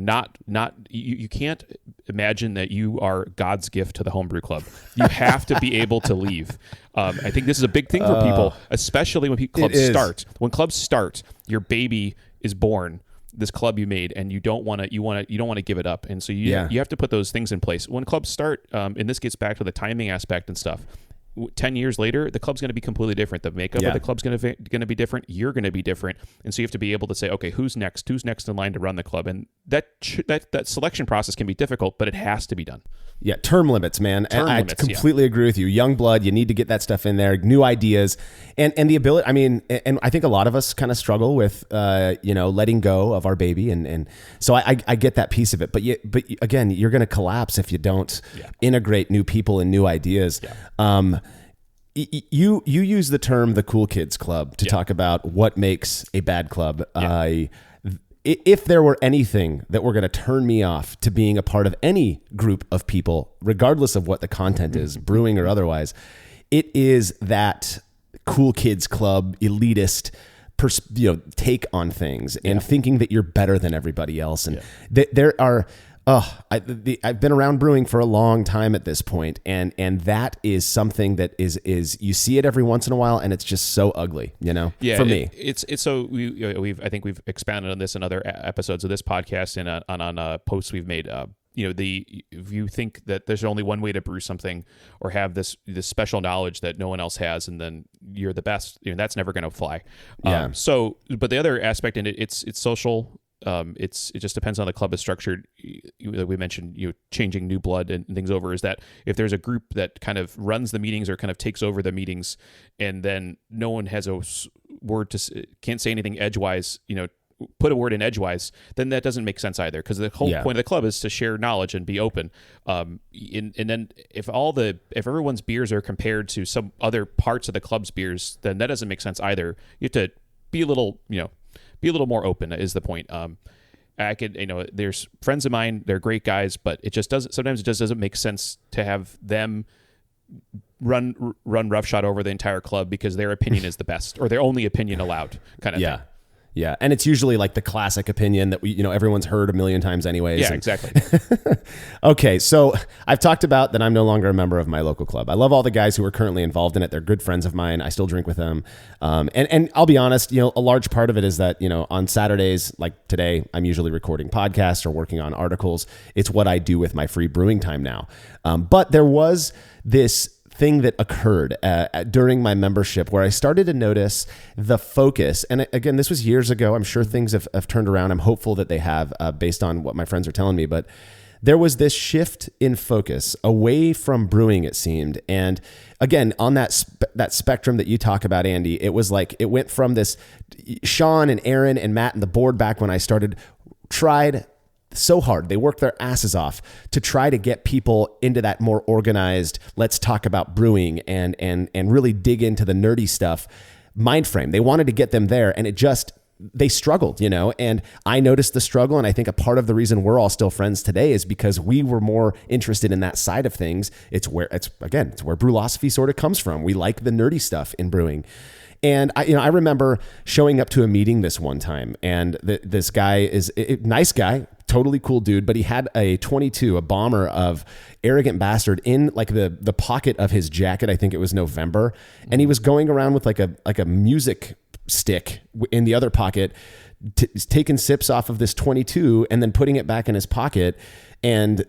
S2: You can't imagine that you are God's gift to the homebrew club. You have to be able to leave. I think this is a big thing for people, especially when clubs start. When clubs start, your baby is born. This club you made, and you don't want to give it up, and so you have to put those things in place. When clubs start, and this gets back to the timing aspect and stuff. 10 years later, the club's going to be completely different. The makeup of the club's going to be different. You're going to be different. And so you have to be able to say, okay, who's next in line to run the club? And that selection process can be difficult, but it has to be done. Yeah.
S1: Term limits, man. I completely agree with you. Young blood, you need to get that stuff in there, new ideas and the ability. I mean, and I think a lot of us kind of struggle with, letting go of our baby. And so I get that piece of it, but again, you're going to collapse if you don't integrate new people and new ideas. Yeah. You use the term the cool kids club to talk about what makes a bad club. Yeah. If there were anything that were going to turn me off to being a part of any group of people, regardless of what the content is, brewing or otherwise, it is that cool kids club elitist take on things and thinking that you're better than everybody else. And there are... I've been around brewing for a long time at this point, and that is something that is you see it every once in a while, and it's just so ugly, for me.
S2: It's so I think we've expounded on this in other episodes of this podcast and on posts we've made. if you think that there's only one way to brew something or have this special knowledge that no one else has, and then you're the best, that's never going to fly.
S1: Yeah.
S2: But the other aspect in it's social. It just depends on the club is structured. We mentioned changing new blood and things over. Is that if there's a group that kind of runs the meetings or kind of takes over the meetings, and then no one has a word can't say anything edgewise, put a word in edgewise, then that doesn't make sense either, because the whole point of the club is to share knowledge and be open. And then if everyone's beers are compared to some other parts of the club's beers, then that doesn't make sense either. You have to be a little more open is the point. There's friends of mine, they're great guys, but sometimes it just doesn't make sense to have them run roughshod over the entire club because their opinion is the best or their only opinion allowed kind of thing.
S1: Yeah, and it's usually like the classic opinion that everyone's heard a million times anyways.
S2: Yeah, exactly.
S1: Okay, so I've talked about that I'm no longer a member of my local club. I love all the guys who are currently involved in it. They're good friends of mine. I still drink with them. And I'll be honest, a large part of it is that, on Saturdays, like today, I'm usually recording podcasts or working on articles. It's what I do with my free brewing time now. But there was this thing that occurred during my membership where I started to notice the focus. And again, this was years ago. I'm sure things have turned around. I'm hopeful that they have based on what my friends are telling me. But there was this shift in focus away from brewing, it seemed. And again, on that spectrum that you talk about, Andy, it was like it went from this Sean and Aaron and Matt and the board back when I started tried so hard. They worked their asses off to try to get people into that more organized, let's talk about brewing and really dig into the nerdy stuff mind frame. They wanted to get them there, and they struggled, and I noticed the struggle. And I think a part of the reason we're all still friends today is because we were more interested in that side of things. It's where brewlosophy sort of comes from. We like the nerdy stuff in brewing. And I remember showing up to a meeting this one time, and this guy is a nice guy, totally cool dude, but he had a 22, a bomber of Arrogant Bastard in like the pocket of his jacket. I think it was November, and he was going around with like a music stick in the other pocket, taking sips off of this 22 and then putting it back in his pocket. And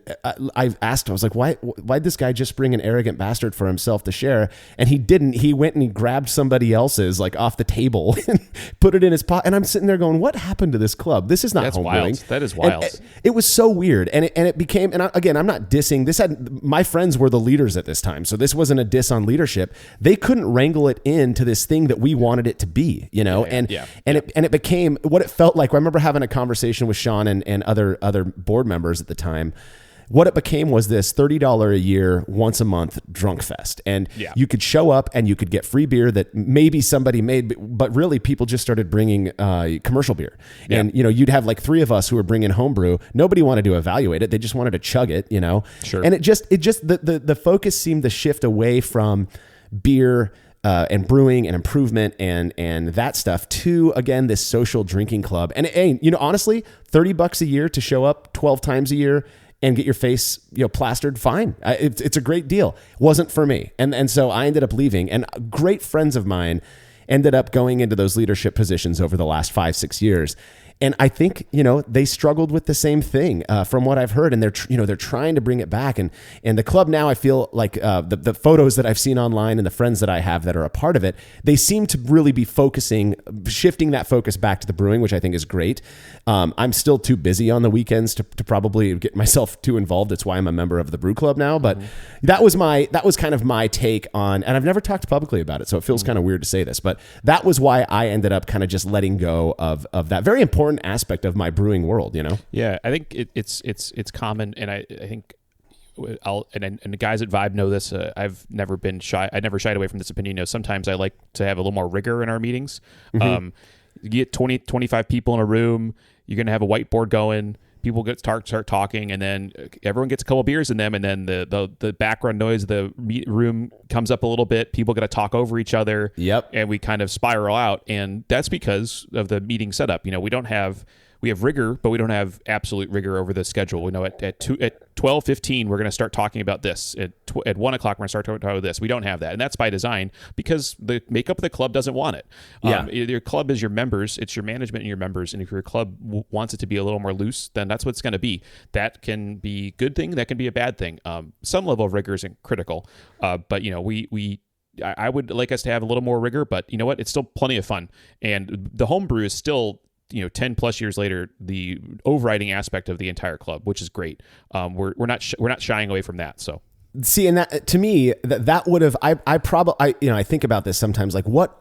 S1: I asked, I was like, why'd this guy just bring an Arrogant Bastard for himself to share? And he didn't. He went and he grabbed somebody else's like off the table and put it in his pocket. And I'm sitting there going, what happened to this club? This is not
S2: That's
S1: homebrewing.
S2: wild. That is wild.
S1: And it was so weird. And it became, and again, I'm not dissing. My friends were the leaders at this time. So this wasn't a diss on leadership. They couldn't wrangle it into this thing that we wanted it to be, It became what it felt like. I remember having a conversation with Sean and other board members at the time. What it became was this $30 a year, once a month drunk fest. And you could show up and you could get free beer that maybe somebody made, but really people just started bringing commercial beer. Yeah. And, you'd have like three of us who were bringing homebrew. Nobody wanted to evaluate it. They just wanted to chug it, Sure. And the focus seemed to shift away from beer and brewing and improvement and that stuff to, again, this social drinking club. And honestly, $30 a year to show up 12 times a year and get your face, plastered, fine. It's a great deal. Wasn't for me. And so I ended up leaving, and great friends of mine ended up going into those leadership positions over the last 5-6 years. And I think, they struggled with the same thing from what I've heard. And they're trying to bring it back. And the club now, I feel like the photos that I've seen online and the friends that I have that are a part of it, they seem to really be shifting that focus back to the brewing, which I think is great. I'm still too busy on the weekends to probably get myself too involved. That's why I'm a member of the brew club now. But that was kind of my take on, and I've never talked publicly about it, so it feels kind of weird to say this, but that was why I ended up kind of just letting go of that very important aspect of my brewing world,
S2: Yeah, I think it's common, and I think and the guys at Vibe know this. I've never been shy. I never shied away from this opinion. Sometimes I like to have a little more rigor in our meetings. Mm-hmm. You get 20, 25 people in a room. You're going to have a whiteboard going. People start talking, and then everyone gets a couple beers in them, and then the background noise of the room comes up a little bit. People got to talk over each other.
S1: Yep.
S2: And we kind of spiral out, and that's because of the meeting setup. We don't have we have rigor, but we don't have absolute rigor over the schedule. We know at 12:15 we're going to start talking about this. At 1 o'clock we're going to start talking about this. We don't have that, and that's by design because the makeup of the club doesn't want it. Your club is your members, it's your management and your members, and if your club wants it to be a little more loose, then that's what it's going to be. That can be a good thing, that can be a bad thing. Some level of rigor isn't critical, but I would like us to have a little more rigor, but you know what? It's still plenty of fun, and the homebrew is still 10 plus years later, the overriding aspect of the entire club, which is great. We're not shying away from that. So
S1: see, and that to me, that would have, I think about this sometimes, like what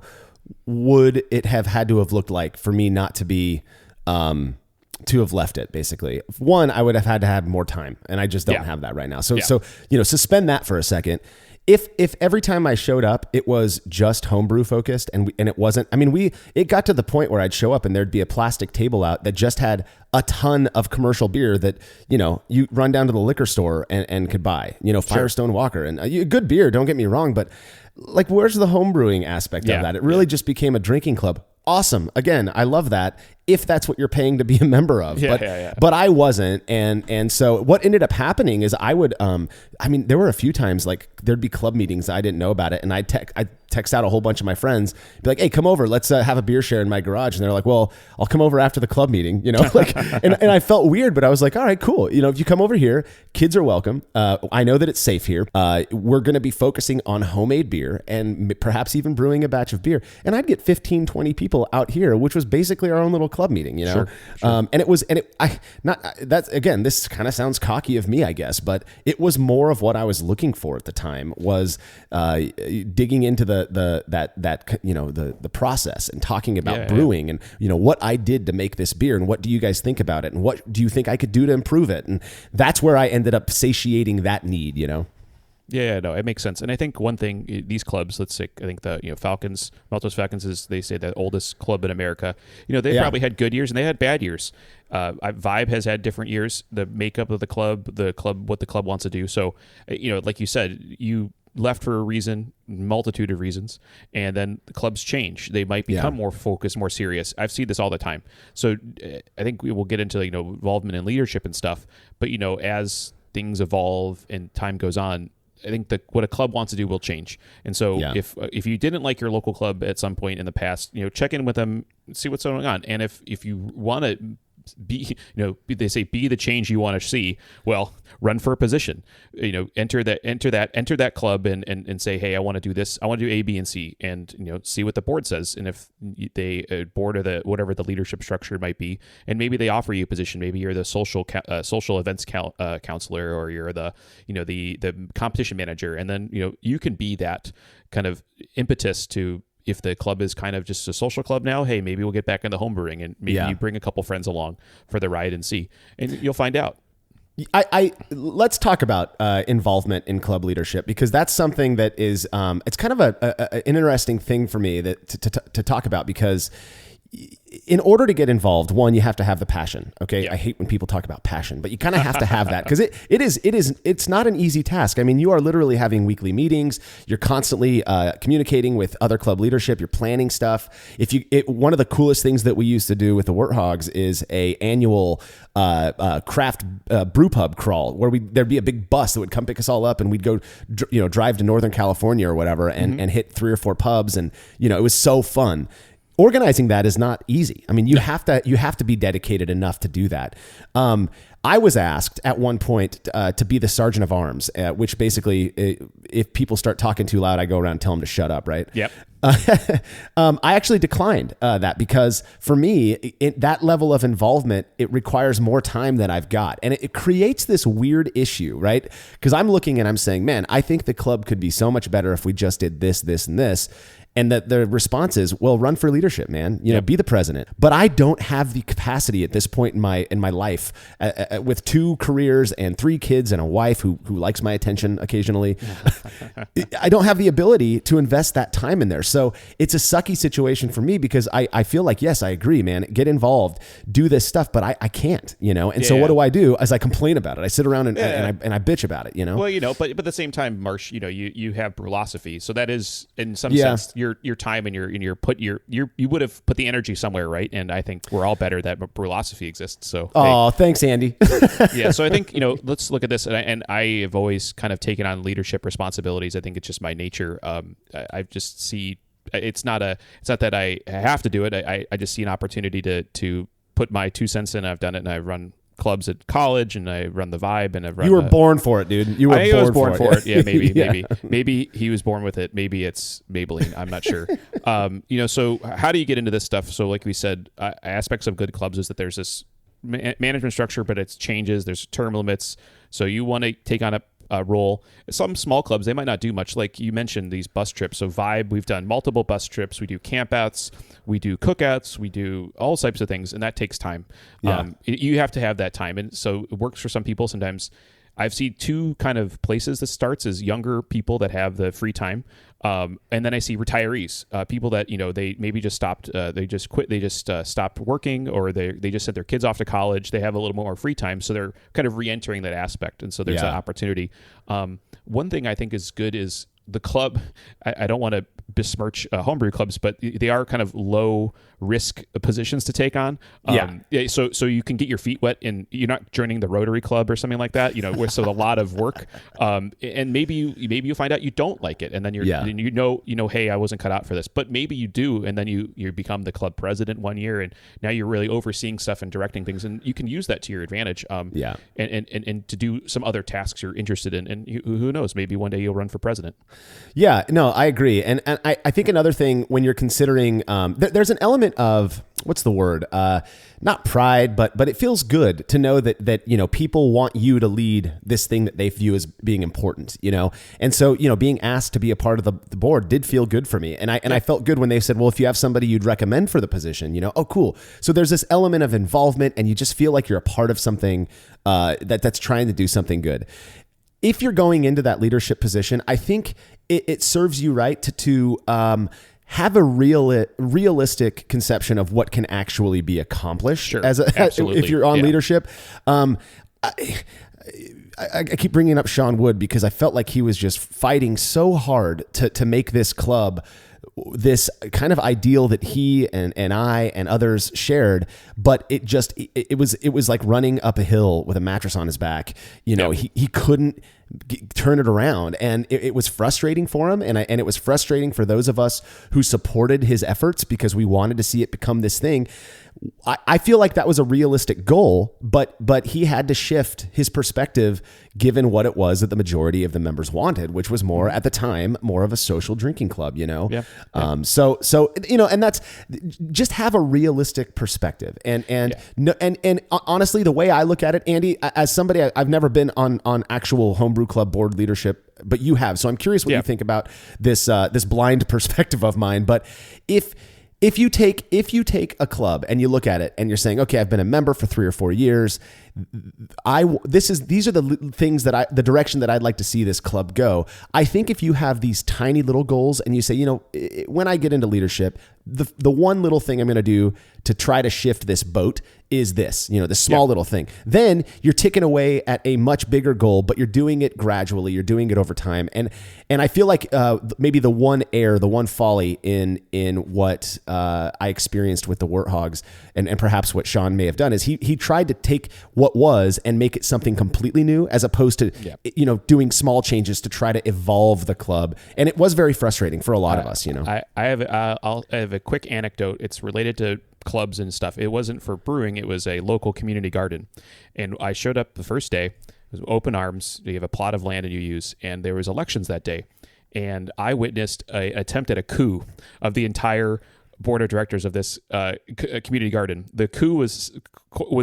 S1: would it have had to have looked like for me not to be, to have left it basically. One, I would have had to have more time, and I just don't have that right now. So suspend that for a second. If every time I showed up, it was just homebrew focused and it wasn't, it got to the point where I'd show up and there'd be a plastic table out that just had a ton of commercial beer that, you run down to the liquor store and could buy, Firestone Walker and good beer. Don't get me wrong, but like, where's the homebrewing aspect of that? It really just became a drinking club. Awesome. Again, I love that if that's what you're paying to be a member of. But I wasn't. And so what ended up happening is I would, there were a few times like there'd be club meetings. I didn't know about it. And I'd text out a whole bunch of my friends, be like, hey, come over, let's have a beer share in my garage. And they're like, well, I'll come over after the club meeting, like, and I felt weird, but I was like, all right, cool. If you come over here, kids are welcome. I know that it's safe here. We're going to be focusing on homemade beer and perhaps even brewing a batch of beer. And I'd get 15, 20 people out here, which was basically our own little club meeting, Sure. This kind of sounds cocky of me, I guess, but it was more of what I was looking for at the time was digging into the process and talking about brewing and what I did to make this beer and what do you guys think about it and what do you think I could do to improve it, and that's where I ended up satiating that need.
S2: Yeah, no, it makes sense. And I think one thing, these clubs, let's say, I think the Falcons, Maltos Falcons is, they say, the oldest club in America. They probably had good years and they had bad years. Vibe has had different years. The makeup of the club, what the club wants to do. So, like you said, you left for a reason, multitude of reasons, and then the clubs change. They might become more focused, more serious. I've seen this all the time. So I think we will get into involvement in leadership and stuff. But as things evolve and time goes on, I think that what a club wants to do will change. And so if you didn't like your local club at some point in the past, check in with them, see what's going on. And if you want to be, they say, be the change you want to see, well, run for a position, enter that club and say, hey, I want to do this. I want to do A, B, and C, and, see what the board says. And if they board or whatever the leadership structure might be, and maybe they offer you a position, maybe you're the social events counselor, or you're the competition manager. And then, you can be that kind of impetus to, if the club is kind of just a social club now, hey, maybe we'll get back into homebrewing, and maybe you bring a couple friends along for the ride and see, and you'll find out.
S1: Let's talk about involvement in club leadership, because that's something that is it's kind of an interesting thing for me to talk about, because in order to get involved, one, you have to have the passion. Okay. Yeah. I hate when people talk about passion, but you kind of have to have that, because it's not an easy task. I mean, you are literally having weekly meetings. You're constantly communicating with other club leadership. You're planning stuff. One of the coolest things that we used to do with the Warthogs is a annual craft brew pub crawl, where there'd be a big bus that would come pick us all up, and we'd go, drive to Northern California or whatever, and hit 3 or 4 pubs. And, it was so fun. Organizing that is not easy. I mean, you have to be dedicated enough to do that. I was asked at one point to be the sergeant of arms, which basically, if people start talking too loud, I go around and tell them to shut up, right?
S2: Yep.
S1: I actually declined that, because for me, that level of involvement, it requires more time than I've got. And it creates this weird issue, right? Because I'm looking and I'm saying, man, I think the club could be so much better if we just did this, this, and this. And that the response is, well, run for leadership, man. Be the president. But I don't have the capacity at this point in my life, with 2 careers and 3 kids and a wife who likes my attention occasionally. I don't have the ability to invest that time in there. So it's a sucky situation for me, because I feel like, yes, I agree, man. Get involved, do this stuff, but I can't, And so what do I do? As I complain about it, I sit around and I bitch about it,
S2: Well, but at the same time, Marsh, you have philosophy. So that is, in some sense, your time and you would have put the energy somewhere, right? And I think we're all better that Brewlosophy exists. So
S1: thanks, Andy.
S2: Yeah, so I think let's look at this, and I have always kind of taken on leadership responsibilities. I think it's just my nature. I just see it's not that I have to do it. I just see an opportunity to put my 2 cents in. I've done it, and I've run clubs at college, and I run the Vibe, and I've run.
S1: You were born for it, dude.
S2: I was born for it. Yeah, maybe he was born with it. Maybe it's Maybelline. I'm not sure. So how do you get into this stuff? So like we said, aspects of good clubs is that there's this management structure, but it changes. There's term limits. So you want to take on a role. Some small clubs, they might not do much. Like you mentioned, these bus trips. So Vibe, we've done multiple bus trips. We do campouts. We do cookouts. We do all types of things, and that takes time.
S1: Yeah.
S2: You have to have that time. And so it works for some people. Sometimes I've seen 2 kind of places that starts as younger people that have the free time. And then I see retirees, people that, they maybe just stopped, they just quit, they just stopped working, or they just sent their kids off to college. They have a little more free time. So they're kind of re-entering that aspect. And so there's an opportunity. One thing I think is good is the club. I don't want to besmirch homebrew clubs, but they are kind of low risk positions to take on. So you can get your feet wet, and you're not joining the Rotary Club or something like that. Where so a lot of work, and maybe you find out you don't like it, and then hey, I wasn't cut out for this. But maybe you do, and then you become the club president one year, and now you're really overseeing stuff and directing things, and you can use that to your advantage. And to do some other tasks you're interested in, and who knows, maybe one day you'll run for president.
S1: Yeah, no, I agree. And I think another thing when you're considering, there's an element of, what's the word? Not pride, but it feels good to know that people want you to lead this thing that they view as being important, And so, being asked to be a part of the board did feel good for me. And I felt good when they said, well, if you have somebody you'd recommend for the position, oh, cool. So there's this element of involvement, and you just feel like you're a part of something that's trying to do something good. If you're going into that leadership position, I think it serves you right to have a realistic conception of what can actually be accomplished.
S2: Sure,
S1: if you're on leadership. I keep bringing up Sean Wood because I felt like he was just fighting so hard to make this club this kind of ideal that he and I and others shared, but it was like running up a hill with a mattress on his back. He couldn't turn it around, and it was frustrating for him, and it was frustrating for those of us who supported his efforts because we wanted to see it become this thing. I feel like that was a realistic goal, but he had to shift his perspective given what it was that the majority of the members wanted, which was more at the time, more of a social drinking club,
S2: Yeah.
S1: And that's just have a realistic perspective. And honestly, the way I look at it, Andy, as somebody, I've never been on actual homebrew club board leadership, but you have. So I'm curious what you think about this blind perspective of mine. But if you take a club and you look at it and you're saying, okay, I've been a member for 3 or 4 years, these are the things the direction that I'd like to see this club go. I think if you have these tiny little goals and you say, when I get into leadership, the one little thing I'm going to do to try to shift this boat is this, this small little thing. Then you're ticking away at a much bigger goal, but you're doing it gradually. You're doing it over time. And I feel like maybe the one folly in what I experienced with the Warthogs and perhaps what Sean may have done is he tried to take what was and make it something completely new, as opposed to doing small changes to try to evolve the club. And it was very frustrating for a lot of us.
S2: I have a quick anecdote. It's related to clubs and stuff. It wasn't for brewing. It was a local community garden. And I showed up the first day. It was open arms. You have a plot of land and you use, and there was elections that day. And I witnessed an attempt at a coup of the entire board of directors of this community garden. The coup was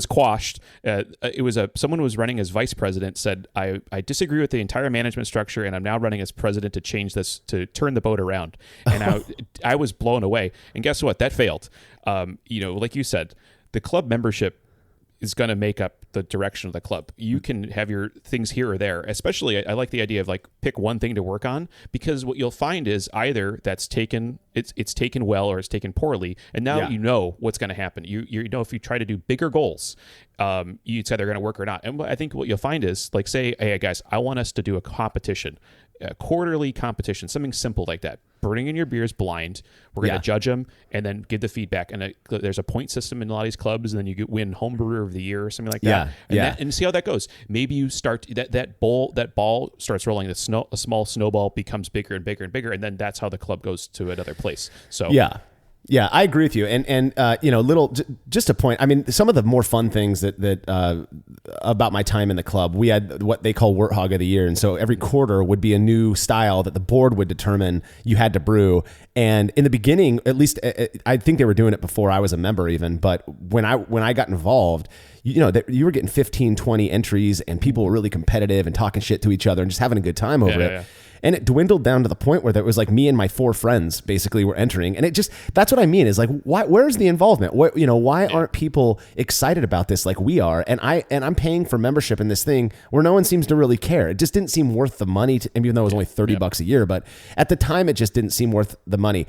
S2: quashed. It was someone who was running as vice president said, I disagree with the entire management structure, and I'm now running as president to change this, to turn the boat around. And I was blown away. And guess what? That failed. Like you said, the club membership is going to make up the direction of the club. You can have your things here or there. Especially, I like the idea of pick one thing to work on, because what you'll find is either it's taken well or it's taken poorly, and now you know what's going to happen. You know if you try to do bigger goals, it's either going to work or not. And I think what you'll find is say, hey guys, I want us to do a competition quarterly competition, something simple like that. Bring in your beers blind. We're going to judge them and then give the feedback. And there's a point system in a lot of these clubs, and then you win Homebrewer of the Year or something like that. And see how that goes. Maybe you start that ball starts rolling. A small snowball becomes bigger and bigger and bigger, and then that's how the club goes to another place. So
S1: yeah, I agree with you. And just a point. I mean, some of the more fun things that about my time in the club, we had what they call Warthog of the Year. And so every quarter would be a new style that the board would determine you had to brew. And in the beginning, at least I think they were doing it before I was a member even. But when I got involved, you were getting 15, 20 entries, and people were really competitive and talking shit to each other and just having a good time over it. Yeah. And it dwindled down to the point where it was like me and my 4 friends basically were entering. And that's what I mean is like, where's the involvement? Why aren't people excited about this like we are? And I'm paying for membership in this thing where no one seems to really care. It just didn't seem worth the money, even though it was only $30 a year. But at the time, it just didn't seem worth the money.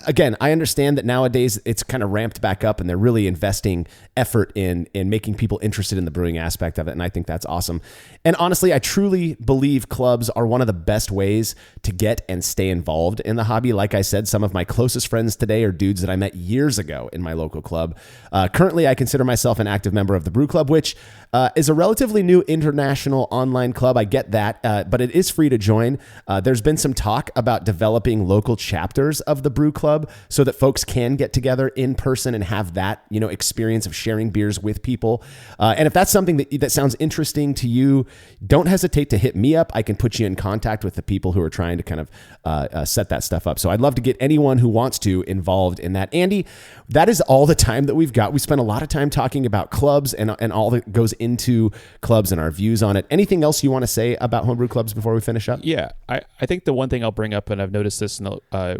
S1: Again, I understand that nowadays it's kind of ramped back up and they're really investing effort in making people interested in the brewing aspect of it. And I think that's awesome. And honestly, I truly believe clubs are one of the best ways to get and stay involved in the hobby. Like I said, some of my closest friends today are dudes that I met years ago in my local club. Currently, I consider myself an active member of the Brew Club, which is a relatively new international online club. I get that, but it is free to join. There's been some talk about developing local chapters of the Brew Club so that folks can get together in person and have that, experience of sharing beers with people. And if that's something that sounds interesting to you, don't hesitate to hit me up. I can put you in contact with the people who are trying to kind of set that stuff up. So I'd love to get anyone who wants to involved in that. Andy, that is all the time that we've got. We spent a lot of time talking about clubs and all that goes into clubs and our views on it. Anything else you want to say about homebrew clubs before we finish up?
S2: Yeah, I think the one thing I'll bring up, and I've noticed this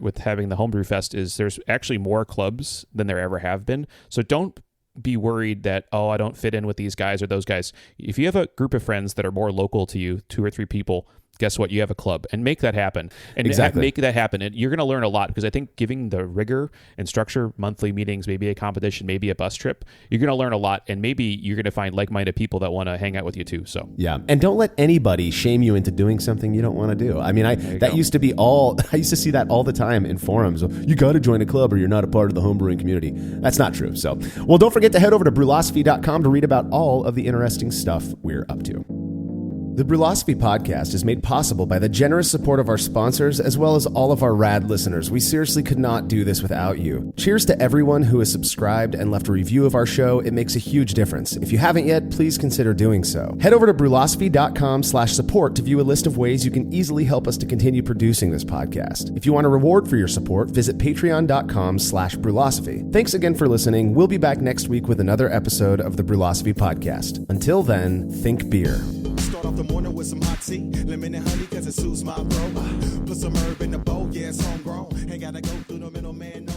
S2: with having the Homebrew Fest, is there's actually more clubs than there ever have been. So don't be worried that, I don't fit in with these guys or those guys. If you have a group of friends that are more local to you, 2 or 3 people, guess what? You have a club, and make that happen. And make that happen. And you're going to learn a lot, because I think giving the rigor and structure, monthly meetings, maybe a competition, maybe a bus trip, you're going to learn a lot. And maybe you're going to find like-minded people that want to hang out with you too. So
S1: yeah. And don't let anybody shame you into doing something you don't want to do. I mean, I used to see that all the time in forums. You got to join a club or you're not a part of the homebrewing community. That's not true. So, well, don't forget to head over to brewlosophy.com to read about all of the interesting stuff we're up to. The Brewlosophy podcast is made possible by the generous support of our sponsors, as well as all of our rad listeners. We seriously could not do this without you. Cheers to everyone who has subscribed and left a review of our show. It makes a huge difference. If you haven't yet, please consider doing so. Head over to brewlosophy.com/support to view a list of ways you can easily help us to continue producing this podcast. If you want a reward for your support, visit patreon.com/brewlosophy. Thanks again for listening. We'll be back next week with another episode of the Brewlosophy podcast. Until then, think beer.
S9: Start off the morning with some hot tea, lemon and honey, cause it soothes my throat. Put some herb in the bowl, yeah, it's homegrown. Ain't gotta go through the middleman, no